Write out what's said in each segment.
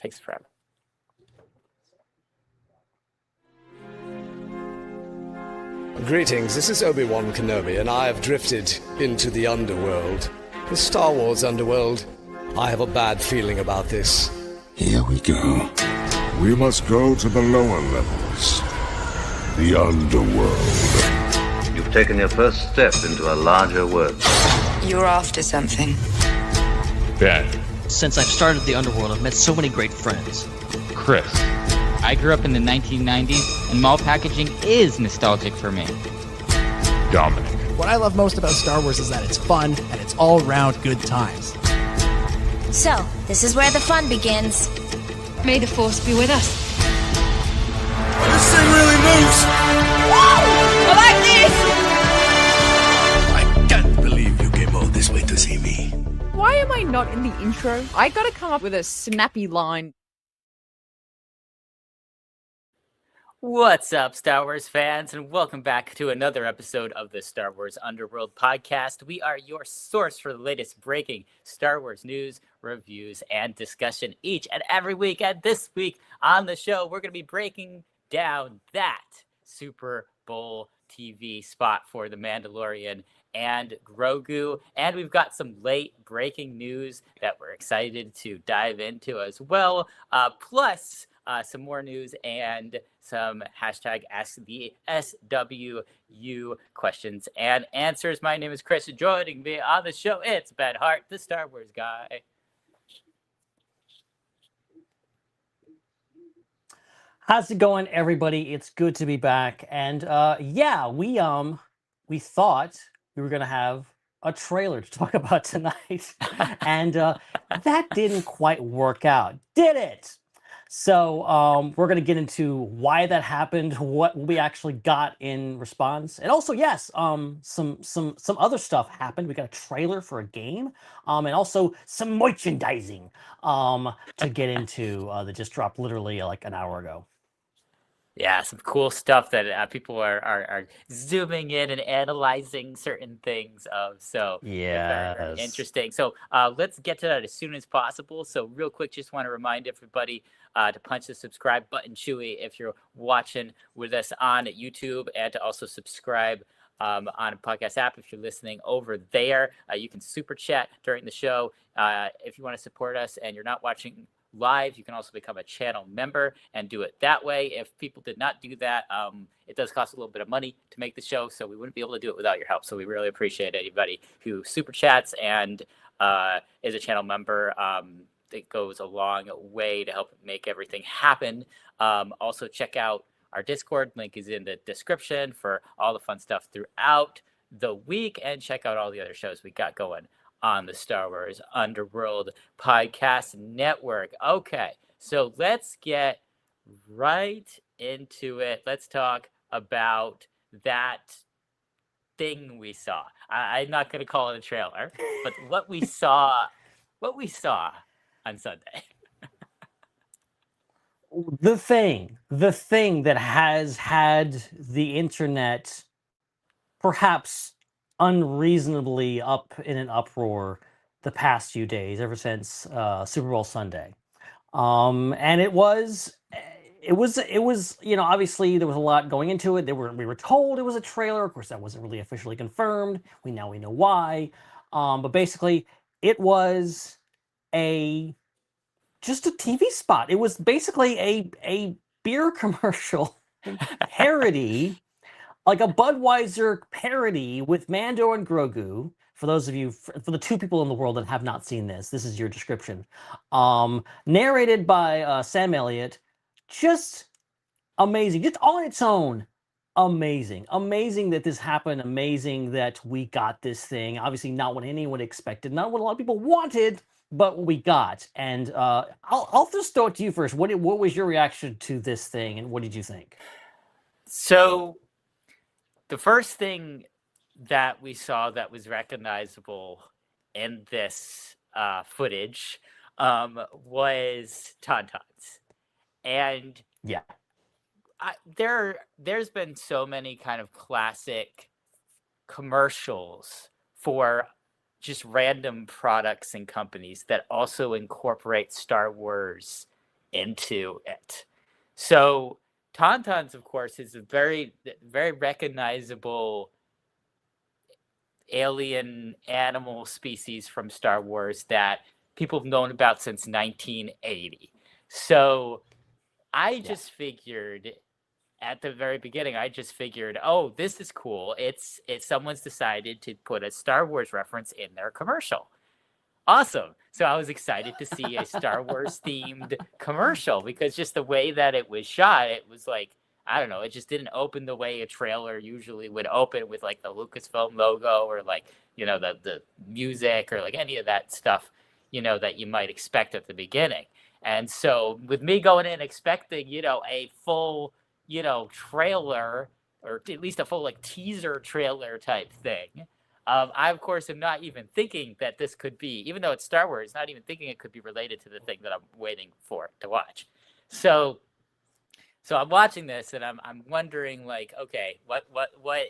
takes forever. Greetings, this is Obi-Wan Kenobi, and I have drifted into the underworld. The Star Wars Underworld. I have a bad feeling about this. Here we go. We must go to the lower levels. The underworld. You've taken your first step into a larger world. You're after something. Ben. Since I've started the underworld, I've met so many great friends. Chris. I grew up in the 1990s, and mall packaging is nostalgic for me. Dominic. What I love most about Star Wars is that it's fun, and it's all-around good times. So, this is where the fun begins. May the Force be with us. This thing really moves! Whoa! I like I this! can't believe you came all this way to see me. Why am I not in the intro? I gotta come up with a snappy line. What's up, Star Wars fans, and welcome back to another episode of the Star Wars Underworld Podcast. We are your source for the latest breaking Star Wars news, reviews, and discussion each and every week. And this week on the show, we're going to be breaking down that Super Bowl TV spot for the Mandalorian and Grogu. And we've got some late breaking news that we're excited to dive into as well. Plus some more news and some hashtag Ask the SWU questions and answers. My name is Chris. Joining me on the show, it's Ben Hart, the Star Wars guy. How's it going, everybody? It's good to be back. And yeah, we thought we were gonna have a trailer to talk about tonight, and that didn't quite work out, did it? So we're going to get into why that happened, what we actually got in response, and also, yes, some other stuff happened. We got a trailer for a game, and also some merchandising to get into that just dropped literally like an hour ago. Yeah, some cool stuff that people are zooming in and analyzing certain things of. So yeah, very interesting. So let's get to that as soon as possible. So real quick, just want to remind everybody to punch the subscribe button, Chewy, if you're watching with us on YouTube, and to also subscribe on a podcast app if you're listening over there. You can super chat during the show. If you want to support us and you're not watching live, you can also become a channel member and do it that way. If people did not do that, it does cost a little bit of money to make the show, so we wouldn't be able to do it without your help. So we really appreciate anybody who super chats and is a channel member. It goes a long way to help make everything happen. Also check out our Discord. Link is in the description for all the fun stuff throughout the week, and check out all the other shows we got going on the Star Wars Underworld Podcast Network. Okay, so let's get right into it. Let's talk about that thing we saw. I'm not going to call it a trailer, but what we saw on Sunday. The thing that has had the internet perhaps unreasonably up in an uproar the past few days, ever since Super Bowl Sunday. And it was, obviously there was a lot going into it. We were told it was a trailer. Of course, that wasn't really officially confirmed. We know why. But basically, it was just a TV spot. It was basically a beer commercial parody, like a Budweiser parody with Mando and Grogu. For those of you, for the two people in the world that have not seen this is your description. Narrated by Sam Elliott. Just amazing, just on its own. Amazing that this happened. Amazing that we got this thing. Obviously not what anyone expected, not what a lot of people wanted, but what we got. And I'll just throw it to you first. What was your reaction to this thing, and what did you think? So the first thing that we saw that was recognizable in this footage was Tauntauns. And yeah, there's been so many kind of classic commercials for just random products and companies that also incorporate Star Wars into it. So Tauntauns, of course, is a very, very recognizable alien animal species from Star Wars that people have known about since 1980. So I just figured at the very beginning, oh, this is cool. It's someone's decided to put a Star Wars reference in their commercial. Awesome. So I was excited to see a Star Wars themed commercial because just the way that it was shot, it was like, I don't know, it just didn't open the way a trailer usually would open with like the Lucasfilm logo or like, you know, the music or like any of that stuff, you know, that you might expect at the beginning. And so with me going in expecting, you know, a full, you know, trailer or at least a full like teaser trailer type thing, I, of course, am not even thinking that this could be, even though it's Star Wars, not even thinking it could be related to the thing that I'm waiting for to watch. So I'm watching this and I'm wondering, like, okay, what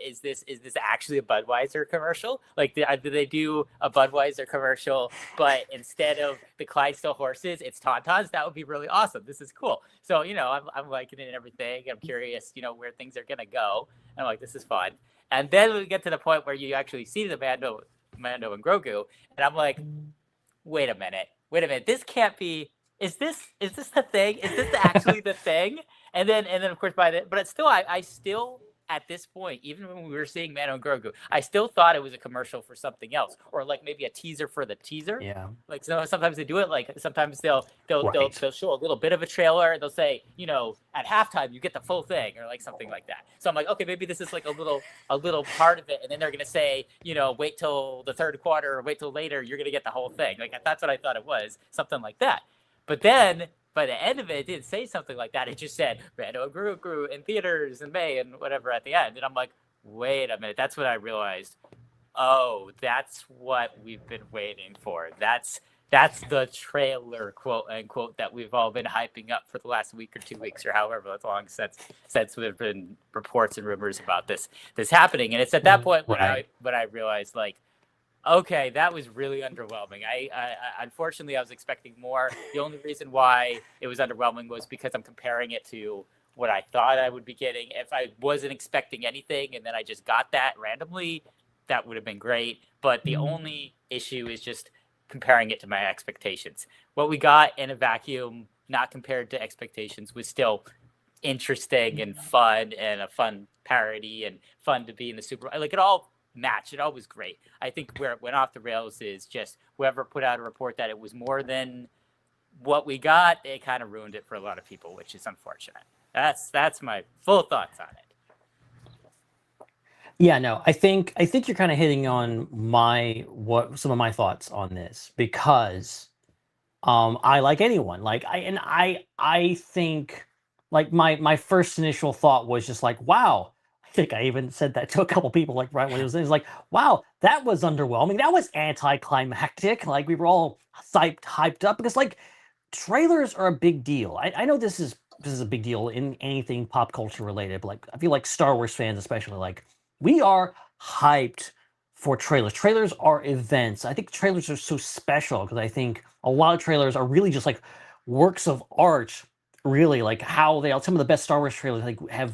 is this? Is this actually a Budweiser commercial? Like, did they do a Budweiser commercial, but instead of the Clydesdale horses, it's Tauntauns? That would be really awesome. This is cool. So, you know, I'm liking it and everything. I'm curious, you know, where things are gonna go. And I'm like, this is fun. And then we get to the point where you actually see the Mando and Grogu, and I'm like, wait a minute, this can't be. Is this the thing? Is this actually the thing? And then of course but it's still I still at this point, even when we were seeing Mando and Grogu, I still thought it was a commercial for something else, or like maybe a teaser for the teaser. Yeah. Like, so sometimes they do it. Like sometimes they'll show a little bit of a trailer. They'll say, you know, at halftime you get the full thing, or like something like that. So I'm like, okay, maybe this is like a little part of it, and then they're gonna say, you know, wait till the third quarter or wait till later, you're gonna get the whole thing. Like that's what I thought it was, something like that. But then, by the end of it didn't say something like that. It just said, Mando and Grogu in theaters in May and whatever at the end. And I'm like, wait a minute. That's when I realized, oh, that's what we've been waiting for. That's the trailer, quote unquote, that we've all been hyping up for the last week or 2 weeks or however long since there've been reports and rumors about this happening. And it's at that point when I realized, like, okay, that was really underwhelming. I unfortunately I was expecting more. The only reason why it was underwhelming was because I'm comparing it to what I thought I would be getting. If I wasn't expecting anything and then I just got that randomly, that would have been great. But the only issue is just comparing it to my expectations. What we got in a vacuum, not compared to expectations, was still interesting and fun and a fun parody and fun to be in the Super Bowl. Like, it all match. It all was great. I think where it went off the rails is just whoever put out a report that it was more than what we got, it kind of ruined it for a lot of people, which is unfortunate. That's my full thoughts on it. Yeah, no, I think you're kind of hitting on some of my thoughts on this, because I, like anyone, like I think, like, my first initial thought was just like, wow. I think I even said that to a couple people, like, right when it was in. It's like, wow, that was underwhelming. That was anticlimactic. Like, we were all hyped up, because, like, trailers are a big deal. I know this is a big deal in anything pop culture related, but, like, I feel like Star Wars fans especially, like, we are hyped for trailers. Trailers are events. I think trailers are so special because I think a lot of trailers are really just like works of art, really, like how some of the best Star Wars trailers like have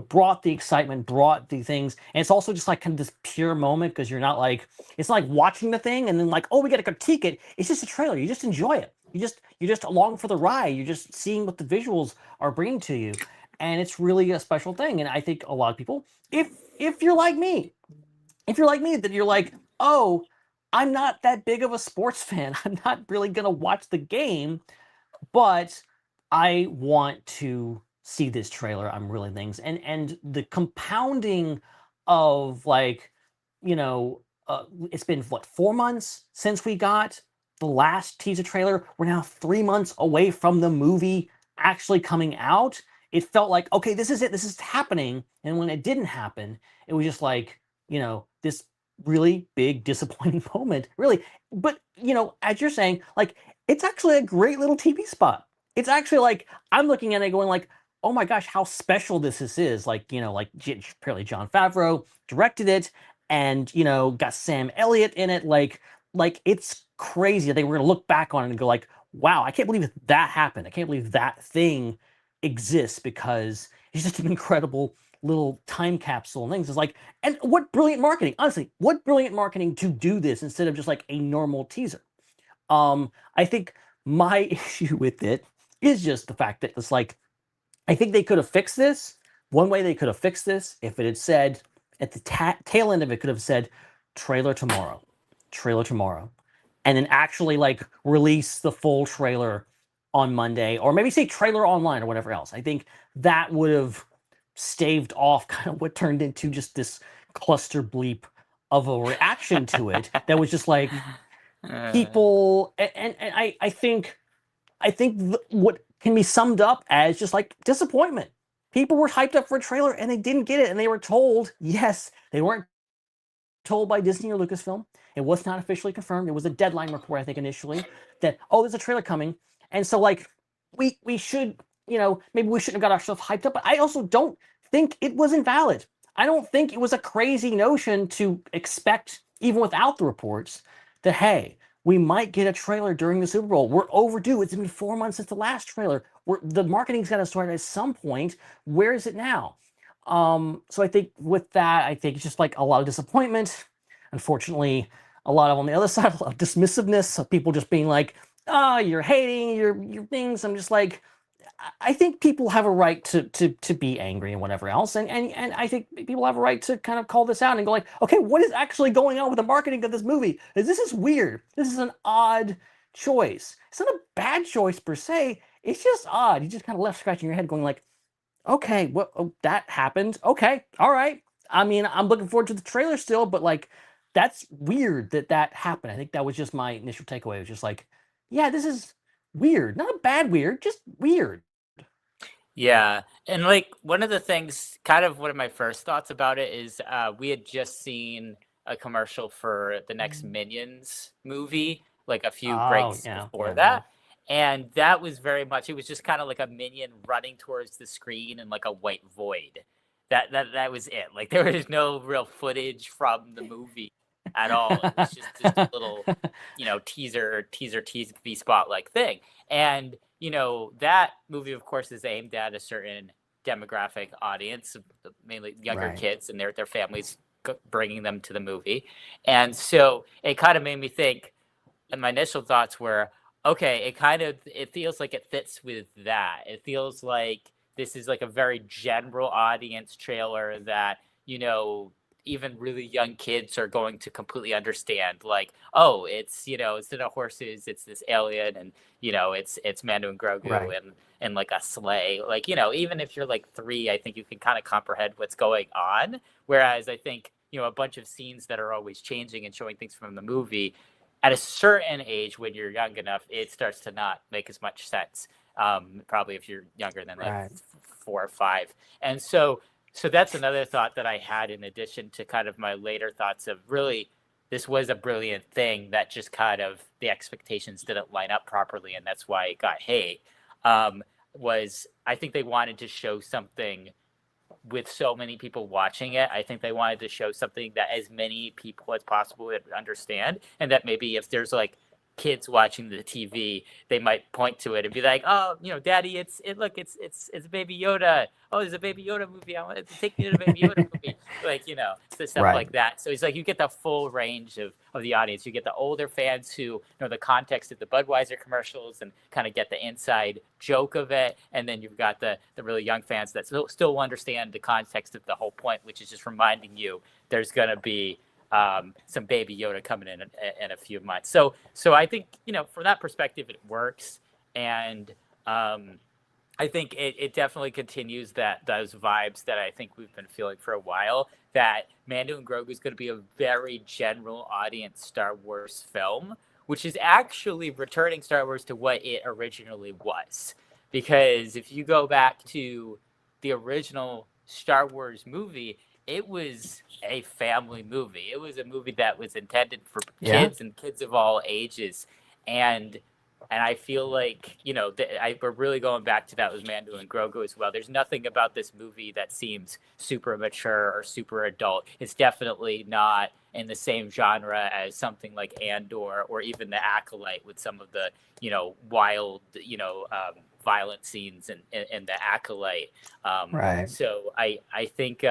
brought the excitement, brought the things. And it's also just like kind of this pure moment, because you're not like, it's not like watching the thing and then like, oh, we got to critique it. It's just a trailer. You just enjoy it. You're just along for the ride. You're just seeing what the visuals are bringing to you. And it's really a special thing. And I think a lot of people, if you're like me, that you're like, oh, I'm not that big of a sports fan. I'm not really going to watch the game, but I want to see this trailer. I'm really things. And the compounding of, like, it's been what, 4 months since we got the last teaser trailer. We're now 3 months away from the movie actually coming out. It felt like, okay, this is it. This is happening. And when it didn't happen, it was just like, this really big disappointing moment, really. But, as you're saying, like, it's actually a great little TV spot. It's actually like, I'm looking at it going like, oh my gosh, how special this is. Like, apparently Jon Favreau directed it, and, got Sam Elliott in it. Like it's crazy. They were going to look back on it and go like, wow, I can't believe that happened. I can't believe that thing exists, because it's just an incredible little time capsule and things. It's like, and what brilliant marketing, honestly, what brilliant marketing to do this instead of just like a normal teaser. I think my issue with it is just the fact that it's like, I think they could have fixed this. One way they could have fixed this, if it had said at the tail end of it, could have said trailer tomorrow, and then actually like release the full trailer on Monday, or maybe say trailer online or whatever else. I think that would have staved off kind of what turned into just this cluster bleep of a reaction to it that was just like people, and I think what can be summed up as just like disappointment. People were hyped up for a trailer and they didn't get it, and they were told, yes, they weren't told by Disney or Lucasfilm. It was not officially confirmed. It was a Deadline report, I think, initially, that, oh, there's a trailer coming. And so like we should, maybe we shouldn't have got ourselves hyped up, but I also don't think it was invalid. I don't think it was a crazy notion to expect, even without the reports, that, hey, we might get a trailer during the Super Bowl. We're overdue. It's been 4 months since the last trailer. The marketing's got to start at some point. Where is it now? So I think with that, I think it's just like a lot of disappointment. Unfortunately, a lot of on the other side, a lot of dismissiveness of people just being like, oh, you're hating your things. I'm just like, I think people have a right to be angry and whatever else. And I think people have a right to kind of call this out and go like, okay, what is actually going on with the marketing of this movie? This is weird. This is an odd choice. It's not a bad choice per se. It's just odd. You just kind of left scratching your head going like, okay, well, that happened. Okay, all right. I mean, I'm looking forward to the trailer still, but like, that's weird that happened. I think that was just my initial takeaway. It was just like, yeah, this is weird. Not a bad weird, just weird. Yeah. And like one of the things, kind of one of my first thoughts about it is we had just seen a commercial for the next Minions movie, like a few breaks before that. And that was very much, it was just kind of like a minion running towards the screen in like a white void. That was it. Like there was no real footage from the movie at all. It was just this little, teaser TV spot like thing. And, that movie, of course, is aimed at a certain demographic audience, mainly younger kids and their families bringing them to the movie. And so it kind of made me think, and my initial thoughts were, okay, it feels like it fits with that. It feels like this is like a very general audience trailer that, even really young kids are going to completely understand. Like, oh, it's, instead of horses, it's this alien, and, it's Mando and Grogu and like a sleigh. Like, even if you're like 3, I think you can kind of comprehend what's going on. Whereas I think, a bunch of scenes that are always changing and showing things from the movie, at a certain age, when you're young enough, it starts to not make as much sense. Probably if you're younger than like 4 or 5. And so that's another thought that I had, in addition to kind of my later thoughts of really, this was a brilliant thing that just kind of the expectations didn't line up properly. And that's why it got hate. Was I think they wanted to show something with so many people watching it. I think they wanted to show something that as many people as possible would understand. And that maybe if there's like kids watching the TV, they might point to it and be like, oh, Daddy, it's Baby Yoda. Oh, there's a Baby Yoda movie. I want to take you to the Baby Yoda movie. Like, stuff like that. So it's like you get the full range of the audience. You get the older fans who know the context of the Budweiser commercials and kind of get the inside joke of it. And then you've got the really young fans that still understand the context of the whole point, which is just reminding you there's going to be some Baby Yoda coming in a few months. So I think, from that perspective, it works. And I think it definitely continues those vibes that I think we've been feeling for a while, that Mando and Grogu is going to be a very general audience Star Wars film, which is actually returning Star Wars to what it originally was. Because if you go back to the original Star Wars movie, it was a family movie. It was a movie that was intended for kids and kids of all ages. And And I feel like, we're really going back to that with Mando and Grogu as well. There's nothing about this movie that seems super mature or super adult. It's definitely not in the same genre as something like Andor or even The Acolyte with some of the, wild, violent scenes in The Acolyte. Right. So I think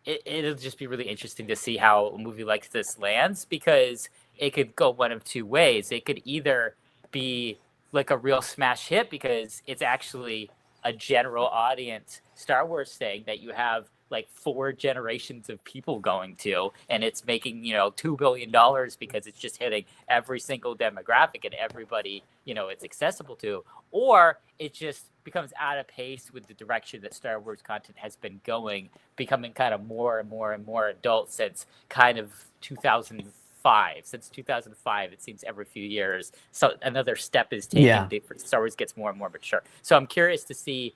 it'll just be really interesting to see how a movie like this lands, because it could go one of two ways. It could either be like a real smash hit because it's actually a general audience Star Wars thing that you have like 4 generations of people going to, and it's making, $2 billion because it's just hitting every single demographic and everybody, it's accessible to. Or it just becomes out of pace with the direction that Star Wars content has been going, becoming kind of more and more and more adult since kind of 2005. Since 2005, it seems every few years, so another step is taken. Yeah. Star Wars gets more and more mature. So I'm curious to see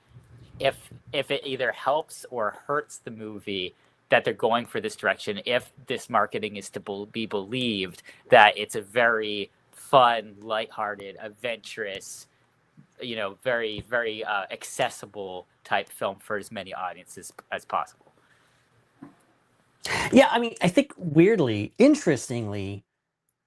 if it either helps or hurts the movie that they're going for this direction, if this marketing is to be believed that it's a very fun, lighthearted, adventurous, very, very accessible type film for as many audiences as possible. Yeah, I mean, I think weirdly, interestingly,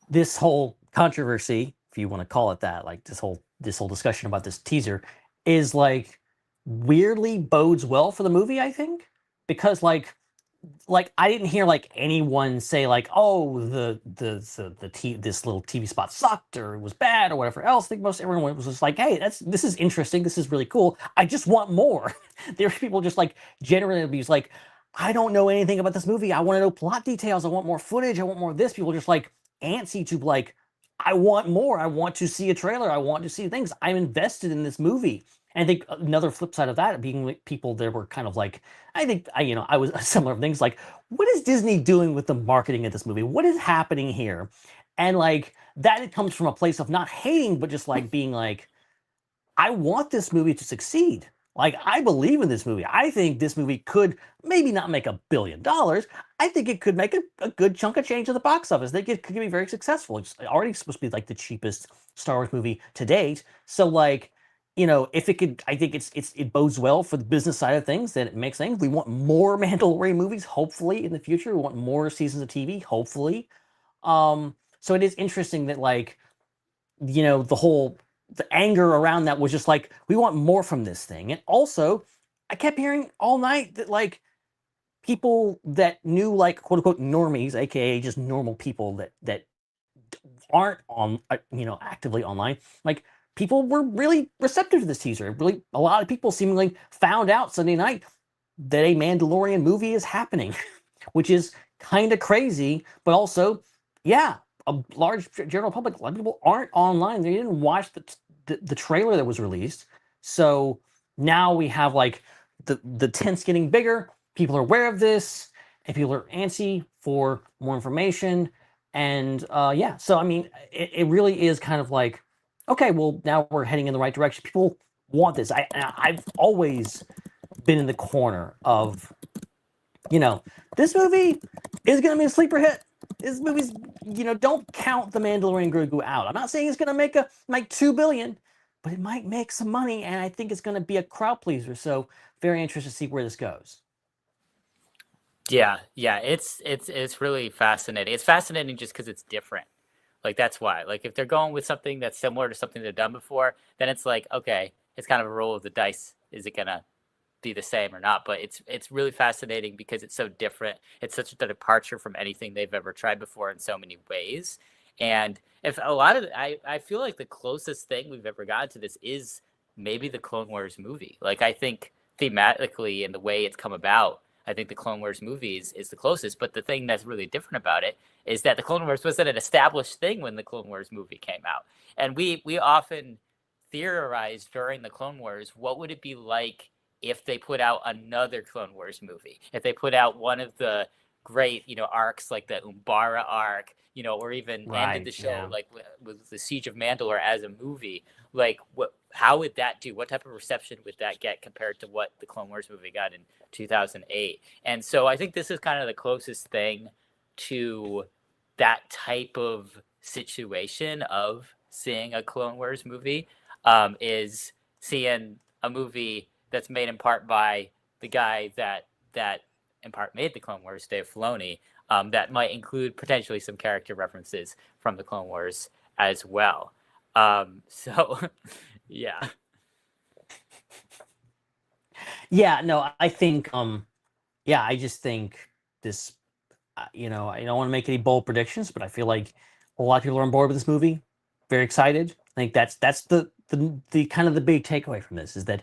this whole controversy, if you want to call it that, like this whole discussion about this teaser, is like weirdly bodes well for the movie, I think, because like I didn't hear like anyone say like, oh, this little TV spot sucked or it was bad or whatever else. I think most everyone was just like, hey, this is interesting, this is really cool, I just want more. There are people just like generally be like, I don't know anything about this movie, I want to know plot details, I want more footage, I want more of this. People just like antsy to like, I want more, I want to see a trailer, I want to see things, I'm invested in this movie. And I think another flip side of that being like people there were kind of like, I was similar things like, what is Disney doing with the marketing of this movie? What is happening here? And like that, it comes from a place of not hating, but just like being like, I want this movie to succeed. Like, I believe in this movie. I think this movie could maybe not make $1 billion. I think it could make a good chunk of change at the box office. I think it could be very successful. It's already supposed to be like the cheapest Star Wars movie to date. So like, if it could, I think it bodes well for the business side of things. That it makes things. We want more Mandalorian movies, hopefully in the future. We want more seasons of TV, hopefully. So it is interesting that like, the anger around that was just like, we want more from this thing. And also, I kept hearing all night that like people that knew like quote unquote normies, aka just normal people that aren't on actively online, like people were really receptive to this teaser. Really, a lot of people seemingly found out Sunday night that a Mandalorian movie is happening, which is kind of crazy, but also, yeah, a large general public, a lot of people aren't online. They didn't watch the trailer that was released. So now we have like the tent's getting bigger. People are aware of this, and people are antsy for more information. And yeah, so I mean, it really is kind of like, okay, well, now we're heading in the right direction. People want this. I've always been in the corner of, this movie is going to be a sleeper hit. This movie's, don't count The Mandalorian Grogu out. I'm not saying it's going to make $2 billion, but it might make some money, and I think it's going to be a crowd pleaser. So very interested to see where this goes. Yeah, it's really fascinating. It's fascinating just because it's different. Like, that's why. Like, if they're going with something that's similar to something they've done before, then it's like, okay, it's kind of a roll of the dice. Is it going to be the same or not? But it's really fascinating because it's so different. It's such a departure from anything they've ever tried before in so many ways. And if a lot of I feel like the closest thing we've ever gotten to this is maybe the Clone Wars movie. Like, I think thematically and the way it's come about, I think the Clone Wars movies is the closest. But the thing that's really different about it is that the Clone Wars wasn't an established thing when the Clone Wars movie came out. And we often theorized during the Clone Wars, what would it be like if they put out another Clone Wars movie? If they put out one of the great, arcs like the Umbara arc, or even ended the show like with the Siege of Mandalore as a movie, like how would that do? What type of reception would that get compared to what the Clone Wars movie got in 2008? And so I think this is kind of the closest thing to that type of situation of seeing a Clone Wars movie, is seeing a movie that's made in part by the guy that in part made the Clone Wars, Dave Filoni, that might include potentially some character references from the Clone Wars as well. So, yeah. Yeah, no, I think, I just think this, I don't want to make any bold predictions, but I feel like a lot of people are on board with this movie. Very excited. I think that's the kind of the big takeaway from this is that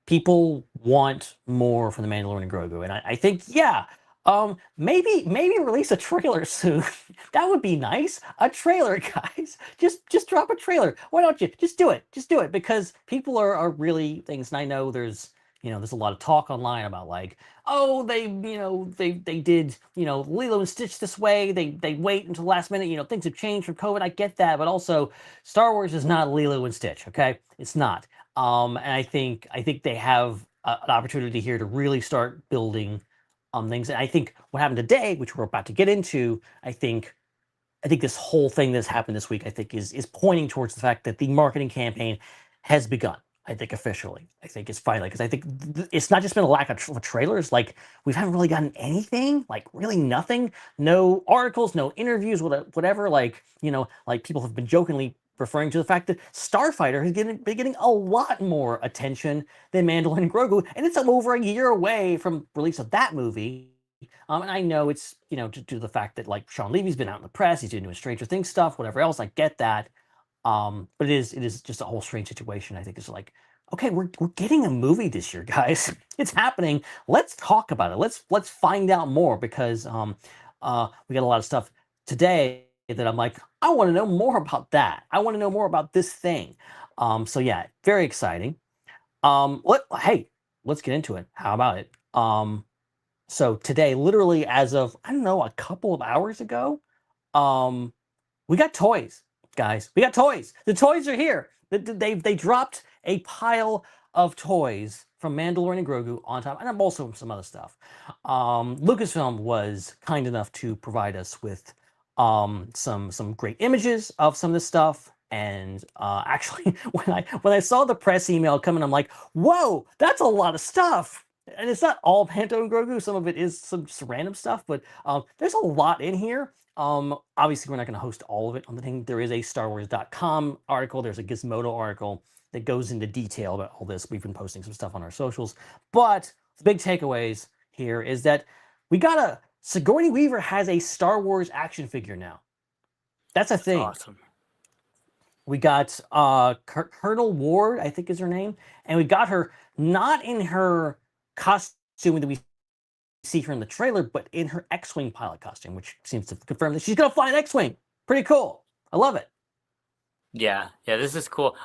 people want more from the Mandalorian and Grogu, and I think maybe release a trailer soon. That would be nice. A trailer, guys. Just drop a trailer. Why don't you just do it? Just do it because people are really things. And I know there's a lot of talk online about like, oh, they did Lilo and Stitch this way. They wait until the last minute. Things have changed from COVID. I get that, but also Star Wars is not Lilo and Stitch. Okay, it's not. And I think they have an opportunity here to really start building things. And I think what happened today, which we're about to get into, I think this whole thing that's happened this week, I think is pointing towards the fact that the marketing campaign has begun. I think officially. I think it's finally, because I think it's not just been a lack of trailers. Like we haven't really gotten anything, like really nothing, no articles, no interviews, whatever. Like people have been jokingly referring to the fact that Starfighter has been getting a lot more attention than Mandalorian and Grogu, and it's over a year away from release of that movie. And I know it's due to the fact that like Sean Levy's been out in the press, he's doing Stranger Things stuff, whatever else. I get that. But it is just a whole strange situation. I think it's like, okay, we're getting a movie this year, guys. It's happening. Let's talk about it. Let's find out more because we got a lot of stuff today that I'm like, I want to know more about that. I want to know more about this thing. So yeah, very exciting. Let's get into it. How about it? So today, literally as of a couple of hours ago, we got toys. Guys, we got toys. The toys are here. They dropped a pile of toys from Mandalorian and Grogu on top, and also some other stuff. Lucasfilm was kind enough to provide us with some great images of some of this stuff. And actually, when I saw the press email coming, I'm like, whoa, that's a lot of stuff. And it's not all Panto and Grogu. Some of it is some random stuff, but there's a lot in here. Obviously, we're not going to host all of it on the thing. There is a StarWars.com article. There's a Gizmodo article that goes into detail about all this. We've been posting some stuff on our socials. But the big takeaways here is that we got Sigourney Weaver has a Star Wars action figure now. That's a thing. Awesome. We got Colonel Ward, I think is her name. And we got her not in her costume that we see her in the trailer, but in her X-Wing pilot costume, which seems to confirm that she's going to fly an X-Wing. Pretty cool. I love it. Yeah, this is cool.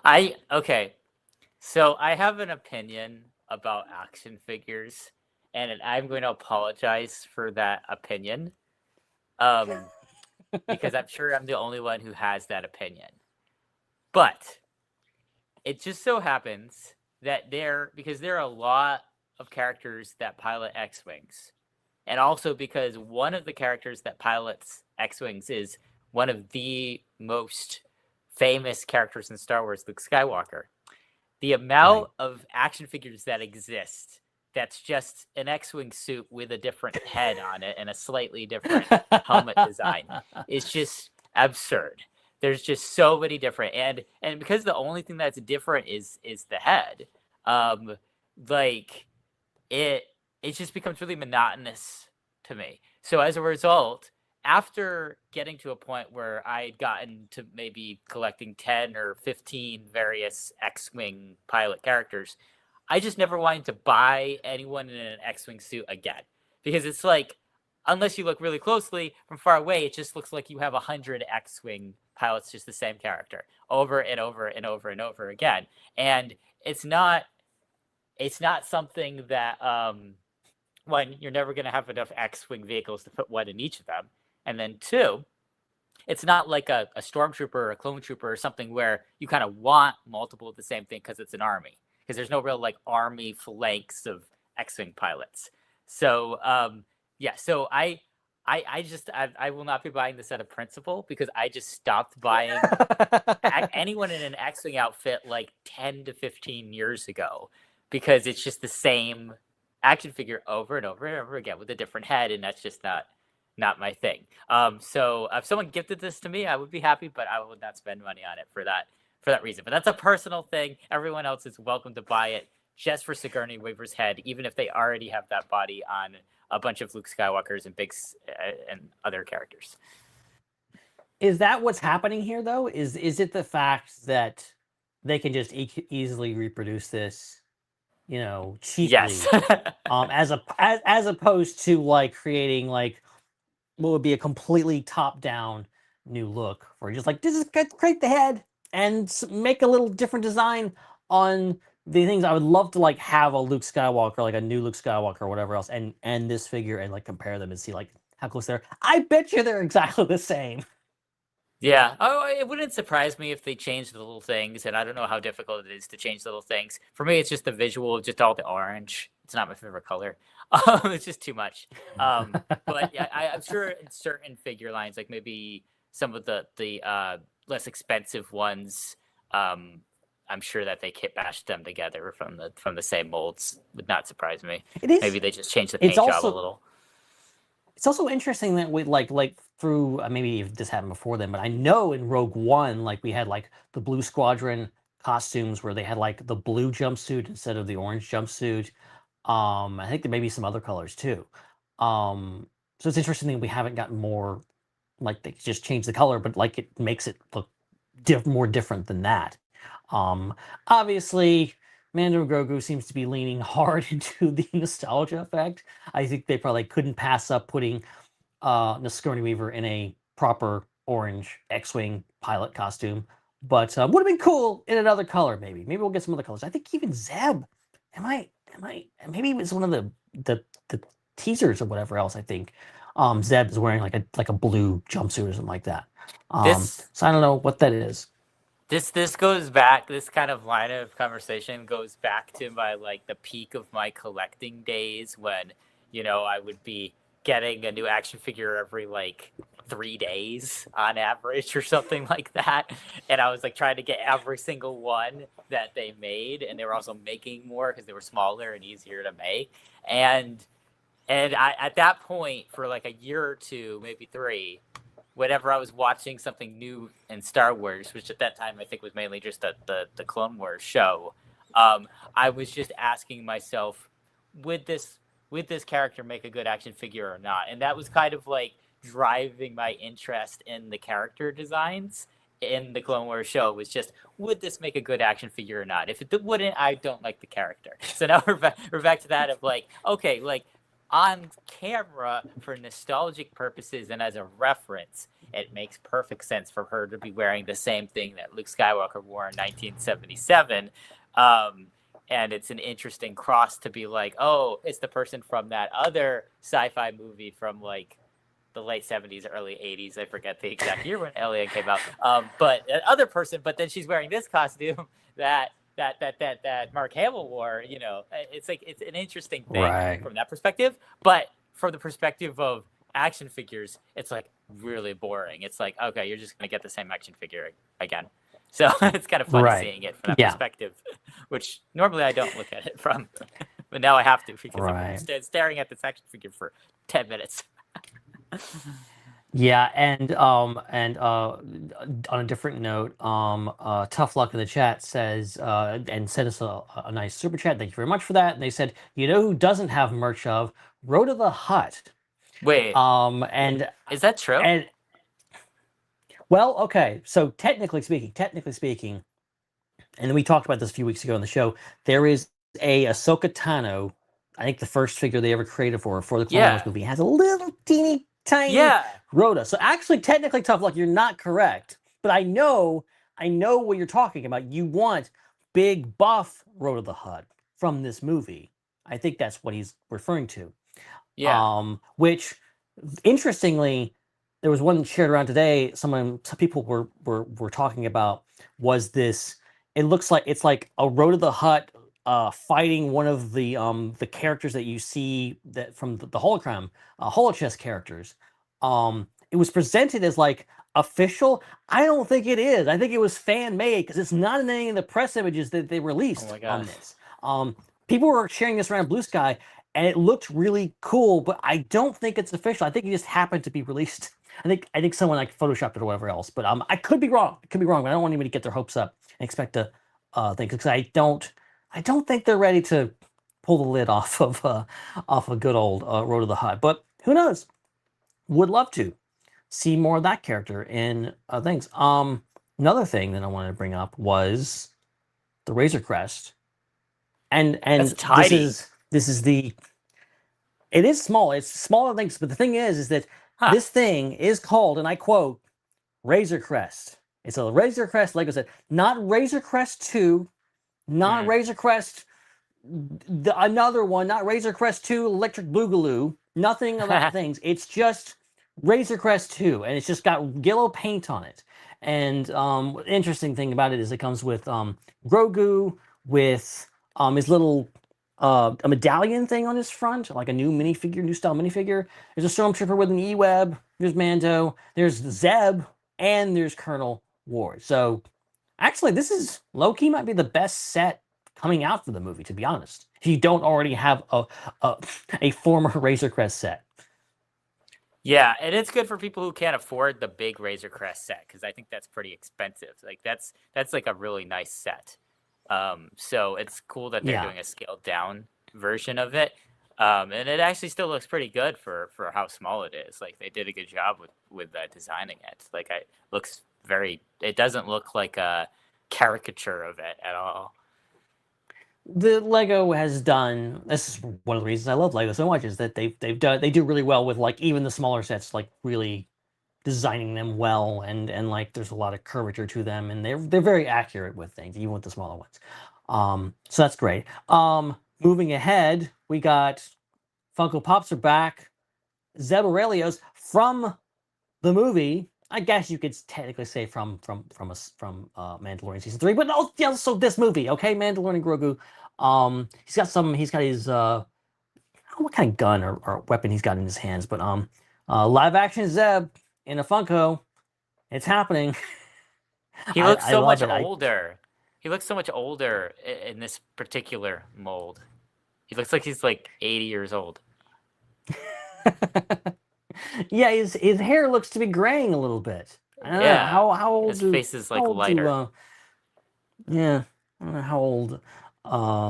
So I have an opinion about action figures, and I'm going to apologize for that opinion, because I'm sure I'm the only one who has that opinion. But it just so happens that because there are a lot of characters that pilot X-Wings, and also because one of the characters that pilots X-Wings is one of the most famous characters in Star Wars, Luke Skywalker. The amount of action figures that exist that's just an X-Wing suit with a different head on it and a slightly different helmet design is just absurd. There's just so many different, and because the only thing that's different is the head, it just becomes really monotonous to me. So as a result, after getting to a point where I'd gotten to maybe collecting 10 or 15 various X-Wing pilot characters, I just never wanted to buy anyone in an X-Wing suit again. Because it's like, unless you look really closely from far away, it just looks like you have 100 X-Wing pilots, just the same character, over and over and over and over again. And it's not something that, one, you're never going to have enough X-Wing vehicles to put one in each of them. And then two, it's not like a stormtrooper or a clone trooper or something where you kind of want multiple of the same thing because it's an army. Because there's no real like army flanks of X-Wing pilots. So so I I will not be buying this out of principle because I just stopped buying anyone in an X-Wing outfit like 10 to 15 years ago because it's just the same action figure over and over and over again with a different head, and that's just not my thing. So if someone gifted this to me, I would be happy, but I would not spend money on it for that reason. But that's a personal thing. Everyone else is welcome to buy it just for Sigourney Weaver's head, even if they already have that body on a bunch of Luke Skywalkers and and other characters. Is that what's happening here, though? Is it the fact that they can just easily reproduce this, cheaply? Yes. as opposed to like creating like what would be a completely top-down new look, where just like just create the head and make a little different design on the things. I would love to like have a Luke Skywalker, like a new Luke Skywalker or whatever else, and this figure and like compare them and see like how close they're. I bet you they're exactly the same. Yeah. Oh, it wouldn't surprise me if they changed the little things, and I don't know how difficult it is to change little things. For me, it's just the visual of just all the orange. It's not my favorite color. It's just too much. But yeah, I'm sure in certain figure lines, like maybe some of the less expensive ones, I'm sure that they kit bashed them together from the same molds. Would not surprise me. It is. Maybe they just changed the paint job a little. It's also interesting that we like through maybe this happened before then, but I know in Rogue One, like we had like the Blue Squadron costumes where they had like the blue jumpsuit instead of the orange jumpsuit. I think there may be some other colors too. So it's interesting that we haven't gotten more, like they just changed the color, but like it makes it look more different than that. Obviously, Mando and Grogu seems to be leaning hard into the nostalgia effect. I think they probably couldn't pass up putting Sigourney Weaver in a proper orange X-Wing pilot costume, but would have been cool in another color. Maybe we'll get some other colors. I think even Zeb. Maybe it was one of the teasers or whatever else. I think Zeb is wearing like a blue jumpsuit or something like that. So I don't know what that is. This goes back. This kind of line of conversation goes back to my like the peak of my collecting days when I would be getting a new action figure every like 3 days on average or something like that, and I was like trying to get every single one that they made, and they were also making more because they were smaller and easier to make. And I at that point for like a year or two, maybe 3. Whenever I was watching something new in Star Wars, which at that time I think was mainly just the Clone Wars show, I was just asking myself, would this character make a good action figure or not? And that was kind of like driving my interest in the character designs in the Clone Wars show, was just, would this make a good action figure or not? If it wouldn't, I don't like the character. So now we're back to that of like, okay, like, on camera for nostalgic purposes and as a reference, it makes perfect sense for her to be wearing the same thing that Luke Skywalker wore in 1977. And it's an interesting cross to be like, oh, it's the person from that other sci-fi movie from like the late 70s, early 80s. I forget the exact year when Alien came out. But that other person, but then she's wearing this costume that Mark Hamill wore, it's like, it's an interesting thing from that perspective. But from the perspective of action figures, it's like really boring. It's like, okay, you're just going to get the same action figure again. So it's kind of funny seeing it from that perspective, which normally I don't look at it from, but now I have to because I'm staring at this action figure for 10 minutes. Yeah, and on a different note, Tough Luck in the chat says and sent us a nice super chat. Thank you very much for that. And they said, who doesn't have merch of Road of the Hutt? Wait, and is that true? And well, okay, so technically speaking, and we talked about this a few weeks ago on the show. There is a Ahsoka Tano. I think the first figure they ever created for the Clone Wars movie has a little teeny tiny Rhoda. So actually, technically, Tough Luck, you're not correct. But I know what you're talking about. You want big buff Rhoda the Hutt from this movie. I think that's what he's referring to. Yeah. Which, interestingly, there was one shared around today. Some people were talking about was this. It looks like it's like a Rhoda the Hutt fighting one of the characters that you see that from the hologram holochess characters It was presented as like official. I don't think it is. I think it was fan made because it's not in any of the press images that they released on this. People were sharing this around Blue Sky, and it looked really cool, but I don't think it's official. I think it just happened to be released. I think someone like photoshopped it or whatever else. But I could be wrong. But I don't want anybody to get their hopes up and expect to think, because I don't think they're ready to pull the lid off of a good old Road to the Hut. But who knows? Would love to see more of that character in things. Another thing that I wanted to bring up was the Razor Crest, and this is the. It is small. It's smaller things, but the thing is that this thing is called, and I quote, Razor Crest. It's a Razor Crest Lego set, not Razor Crest 2, not Razor Crest, another one, not Razor Crest 2 Electric Boogaloo, nothing of that things. It's just Razor Crest 2, and it's just got yellow paint on it. And interesting thing about it is it comes with Grogu, with his little a medallion thing on his front, like a new style minifigure. There's a Stormtrooper with an E-Web. There's Mando. There's Zeb, and there's Colonel Ward. So, actually, this is low-key might be the best set coming out for the movie, to be honest. If you don't already have a former Razor Crest set. Yeah, and it's good for people who can't afford the big Razor Crest set, because I think that's pretty expensive. Like that's like a really nice set. So it's cool that they're doing a scaled down version of it. And it actually still looks pretty good for how small it is. Like they did a good job with designing it. Like it doesn't look like a caricature of it at all. The Lego has done, this is one of the reasons I love Lego so much, is that they do really well with like even the smaller sets, like really designing them well, and like there's a lot of curvature to them, and they're very accurate with things, even with the smaller ones. So that's great. Moving ahead, we got Funko Pops are back. Zeb Aurelios from the movie. I guess you could technically say from Mandalorian season 3, but also this movie, okay? Mandalorian and Grogu. He's got his what kind of gun or weapon he's got in his hands, but live action Zeb in a Funko. It's happening. He looks so much older. He looks so much older in this particular mold. He looks like he's like 80 years old. Yeah, his hair looks to be graying a little bit. I don't know how old. His face is like lighter. I don't know how old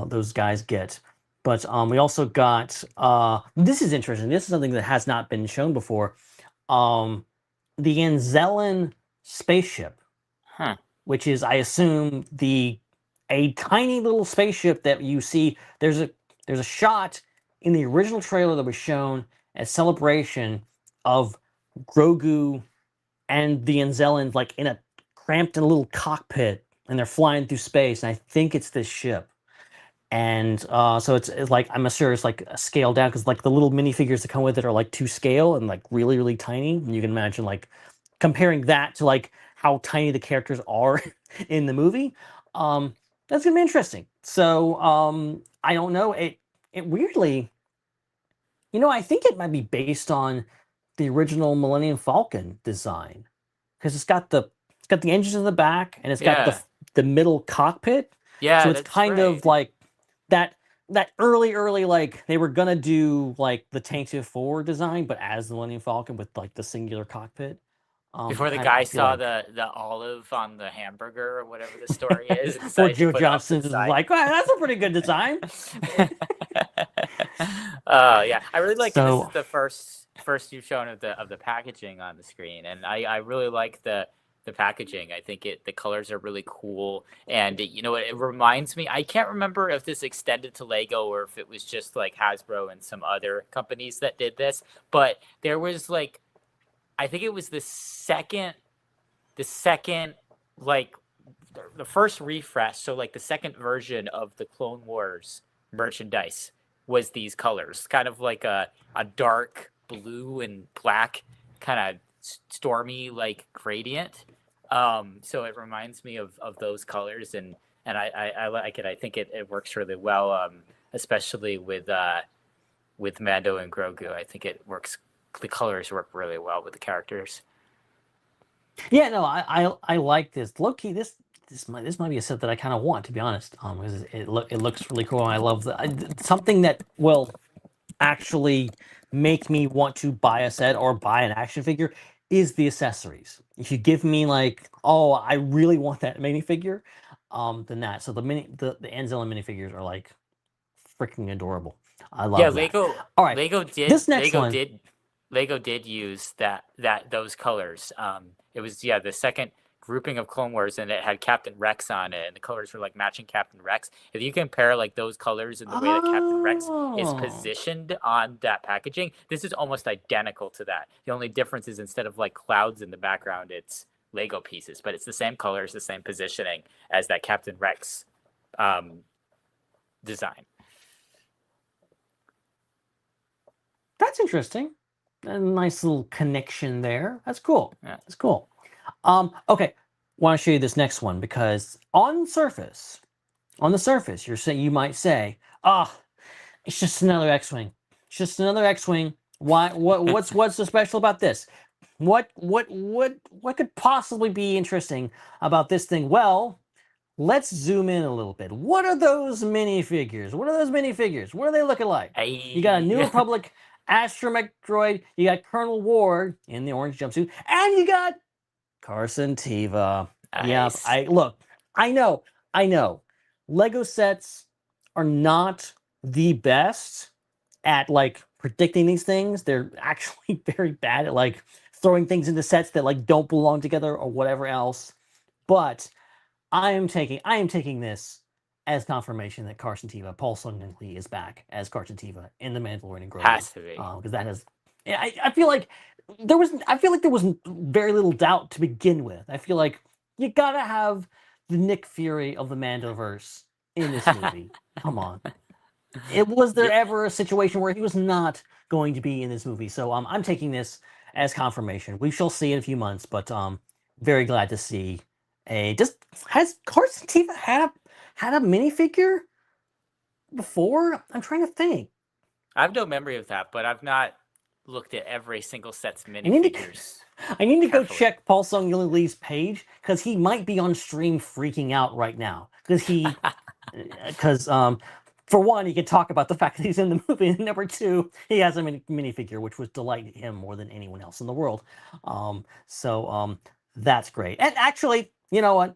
those guys get. But we also got this is interesting. This is something that has not been shown before. The Anzellan spaceship, which is, I assume, a tiny little spaceship that you see. There's a shot in the original trailer that was shown as Celebration of Grogu and the Anzellans like in a cramped in a little cockpit, and they're flying through space. And I think it's this ship. And so it's like, I'm sure it's like a scale down, because like the little minifigures that come with it are like to scale and like really, really tiny. And you can imagine like comparing that to like how tiny the characters are in the movie. That's gonna be interesting. So I don't know. It weirdly, I think it might be based on the original Millennium Falcon design, because it's got the engines in the back, and it's got the middle cockpit. Yeah, so it's kind of like that early like they were gonna do like the Tantive 4 design, but as the Millennium Falcon with like the singular cockpit. Before the guy saw the olive on the hamburger or whatever the story is. Or Joe Johnson is like, well, that's a pretty good design. Yeah, I really like this is the first you've shown of the packaging on the screen, and I really like the packaging. I think the colors are really cool, and it reminds me. I can't remember if this extended to Lego or if it was just like Hasbro and some other companies that did this, but there was like, I think it was the second like the first refresh, so like the second version of the Clone Wars merchandise was these colors, kind of like a dark blue and black kind of stormy like gradient. So it reminds me of those colors, and I like it. I think it works really well, especially with Mando and Grogu. I think it works the colors work really well with the characters. Yeah, no, I like this. Low-key, this might be a set that I kind of want, to be honest. Because it looks really cool. And I love something that will actually make me want to buy a set or buy an action figure is the accessories. If you give me like, oh, I really want that minifigure, then that. So the Anzellan minifigures are like freaking adorable. I love that. Lego. All right, Lego did. This next one. Lego did use those colors. It was the second grouping of Clone Wars, and it had Captain Rex on it, and the colors were like matching Captain Rex. If you compare like those colors and the way that Captain Rex is positioned on that packaging, this is almost identical to that. The only difference is instead of like clouds in the background, it's Lego pieces, but it's the same colors, the same positioning as that Captain Rex design. That's interesting. A nice little connection there. That's cool. Yeah. That's cool. Okay, want to show you this next one because on the surface, you might say, it's just another X-wing. It's just another X-wing. Why? What's so special about this? What could possibly be interesting about this thing? Well, let's zoom in a little bit. What are those minifigures? What are they looking like? You got a New Republic astromech droid, you got Colonel Ward in the orange jumpsuit, and you got Carson Teva. Nice. Yeah, I know. Lego sets are not the best at like predicting these things. They're actually very bad at like throwing things into sets that like don't belong together or whatever else. But I am taking this as confirmation that Carson Teva, Paul Sun-Lee, is back as Carson Teva in the Mandalorian and Grogu. Has to be, because that is. I feel like there was very little doubt to begin with. I feel like you gotta have the Nick Fury of the Mandoverse in this movie. Come on. Was there ever a situation where he was not going to be in this movie? So I'm taking this as confirmation. We shall see in a few months, but very glad to see has Carson Teva had a minifigure before? I'm trying to think. I have no memory of that, but I've not looked at every single set's minifigures. I need to go check Paul Sun-Lee's page because he might be on stream freaking out right now because for one, he can talk about the fact that he's in the movie, and number two, he has a minifigure, which would delight him more than anyone else in the world. So that's great. And actually, you know what?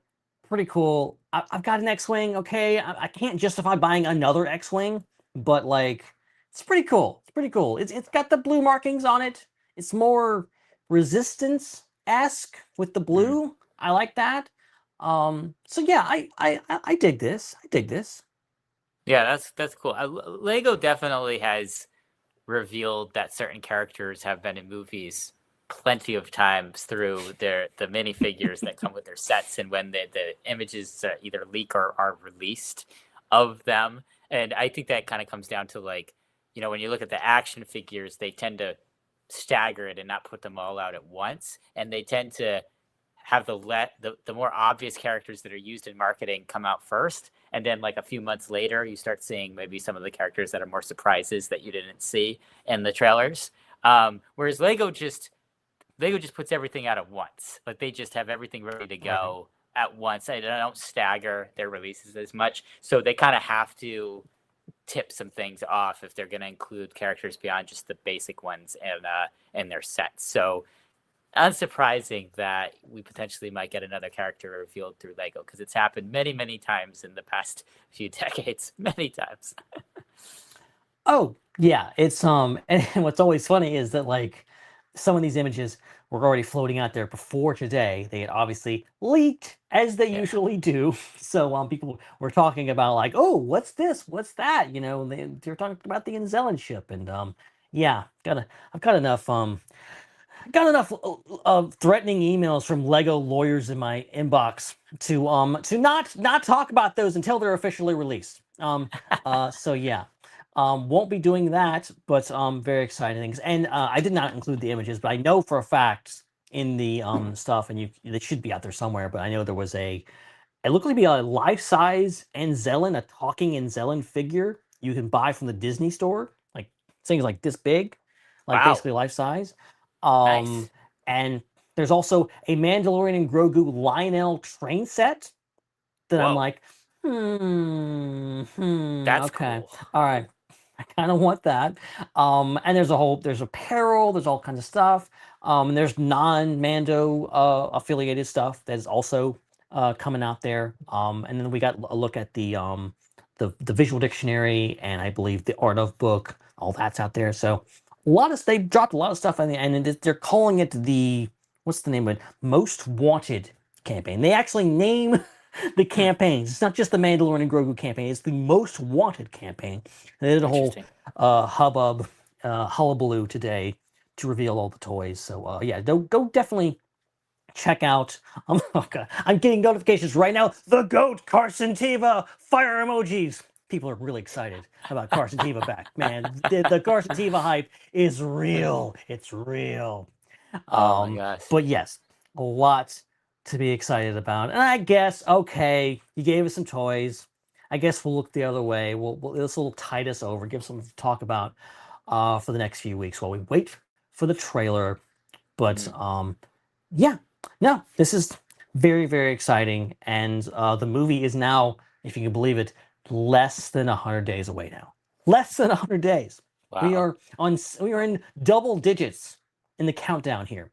Pretty cool. I've got an X-Wing, okay? I can't justify buying another X-Wing, but like, it's pretty cool. It's got the blue markings on it. It's more Resistance-esque with the blue. I like that. So yeah, I dig this. Yeah, that's cool. Lego definitely has revealed that certain characters have been in movies plenty of times through the minifigures that come with their sets, and when the images either leak or are released of them. And I think that kind of comes down to like, when you look at the action figures, they tend to stagger it and not put them all out at once, and they tend to have the more obvious characters that are used in marketing come out first, and then like a few months later you start seeing maybe some of the characters that are more surprises that you didn't see in the trailers. Whereas Lego just puts everything out at once. Like they just have everything ready to go at once. They don't stagger their releases as much, so they kind of have to tip some things off if they're going to include characters beyond just the basic ones in their sets. So unsurprising that we potentially might get another character revealed through Lego, because it's happened many, many times in the past few decades. Many times. Oh yeah, it's and what's always funny is that like some of these images were already floating out there before today. They had obviously leaked, as they usually do. So people were talking about like, oh, what's this? What's that? They're talking about the Anzellan ship, and yeah, I've got enough threatening emails from Lego lawyers in my inbox to not talk about those until they're officially released. So yeah. Won't be doing that, but very exciting things. And I did not include the images, but I know for a fact in the stuff, and they should be out there somewhere, but I know there was it looked like to be a life-size Anzellan, a talking Anzellan figure you can buy from the Disney store, like things like this big. Wow. basically life size. Nice. And there's also a Mandalorian and Grogu Lionel train set that I'm Whoa. like, That's okay, cool. all right. I kind of want that. And there's apparel, there's all kinds of stuff. And there's non-Mando affiliated stuff that's also coming out there. And then we got a look at the visual dictionary, and I believe the art of book. All that's out there. So they dropped a lot of stuff on the end, and they're calling it what's the name of it? Most Wanted campaign. They actually name the campaigns. It's not just the Mandalorian and Grogu campaign. It's the Most Wanted campaign. And they did a whole hullabaloo today to reveal all the toys. So yeah, go definitely check out. Oh God, I'm getting notifications right now. The GOAT, Carson Teva, fire emojis. People are really excited about Carson Teva back. Man, the Carson Teva hype is real. It's real. Oh my gosh. But yes, a lot to be excited about. And I guess, okay, you gave us some toys. I guess we'll look the other way. This will tide us over, give something to talk about for the next few weeks while we wait for the trailer. But yeah, no, this is very, very exciting. And the movie is now, if you can believe it, less than 100 days away now. Less than 100 days. Wow. We are in double digits in the countdown here.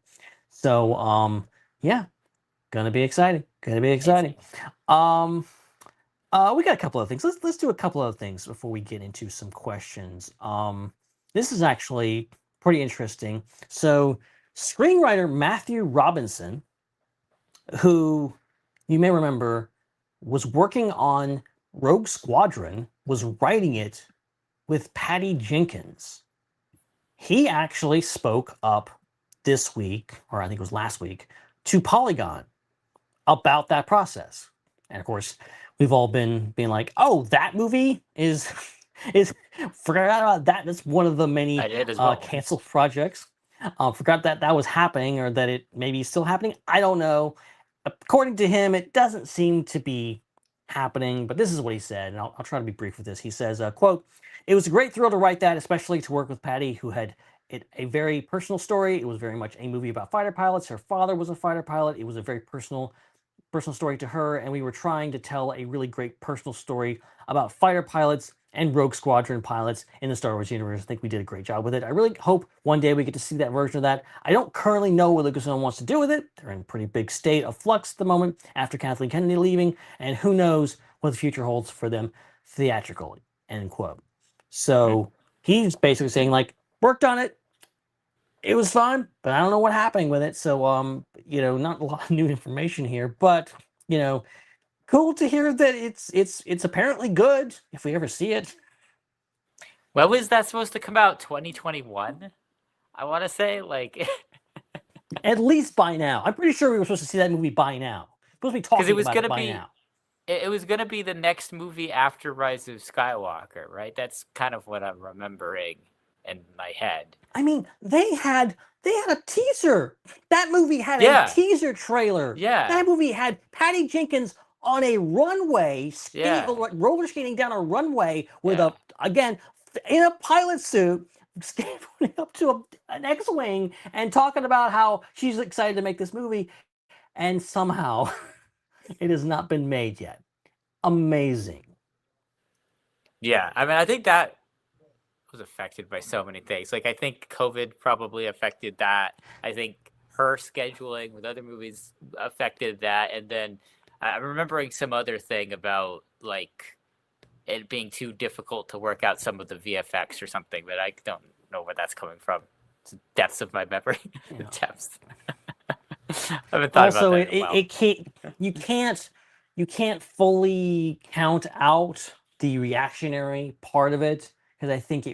So yeah, gonna be exciting. We got a couple of things. Let's do a couple of things before we get into some questions. This is actually pretty interesting. So screenwriter Matthew Robinson, who you may remember was working on Rogue Squadron, was writing it with Patty Jenkins. He actually spoke up this week, or I think it was last week, to Polygon about that process. And of course, we've all been being like, oh, that movie is forgot about that. That's one of the many canceled projects. Forgot that was happening, or that it maybe is still happening. I don't know. According to him, it doesn't seem to be happening, but this is what he said, and I'll try to be brief with this. He says, quote, "It was a great thrill to write that, especially to work with Patty, who had a very personal story. It was very much a movie about fighter pilots. Her father was a fighter pilot. It was a very personal story to her, and we were trying to tell a really great personal story about fighter pilots and Rogue Squadron pilots in the Star Wars universe. I think we did a great job with it. I really hope one day we get to see that version of that. I don't currently know what Lucasfilm wants to do with it. They're in a pretty big state of flux at the moment after Kathleen Kennedy leaving, and who knows what the future holds for them theatrically," end quote. So he's basically saying, like, worked on it. It was fun, but I don't know what happened with it. So, not a lot of new information here, but, cool to hear that it's apparently good if we ever see it. When was that supposed to come out? 2021? I want to say, like... At least by now. I'm pretty sure we were supposed to see that movie by now. Supposed to be talking about it by now. It was going to be the next movie after Rise of Skywalker, right? That's kind of what I'm remembering in my head. I mean, they had a teaser. That movie had a teaser trailer. Yeah. That movie had Patty Jenkins on a runway, roller skating down a runway with again, in a pilot suit, skateboarding up to an X-Wing and talking about how she's excited to make this movie. And somehow it has not been made yet. Amazing. Yeah, I mean, I think that was affected by so many things. Like, I think COVID probably affected that. I think her scheduling with other movies affected that. And then I'm remembering some other thing about, like, it being too difficult to work out some of the VFX or something, but I don't know where that's coming from. It's the depths of my memory. The depths. I haven't thought also, about that in a while. You can't fully count out the reactionary part of it, because I think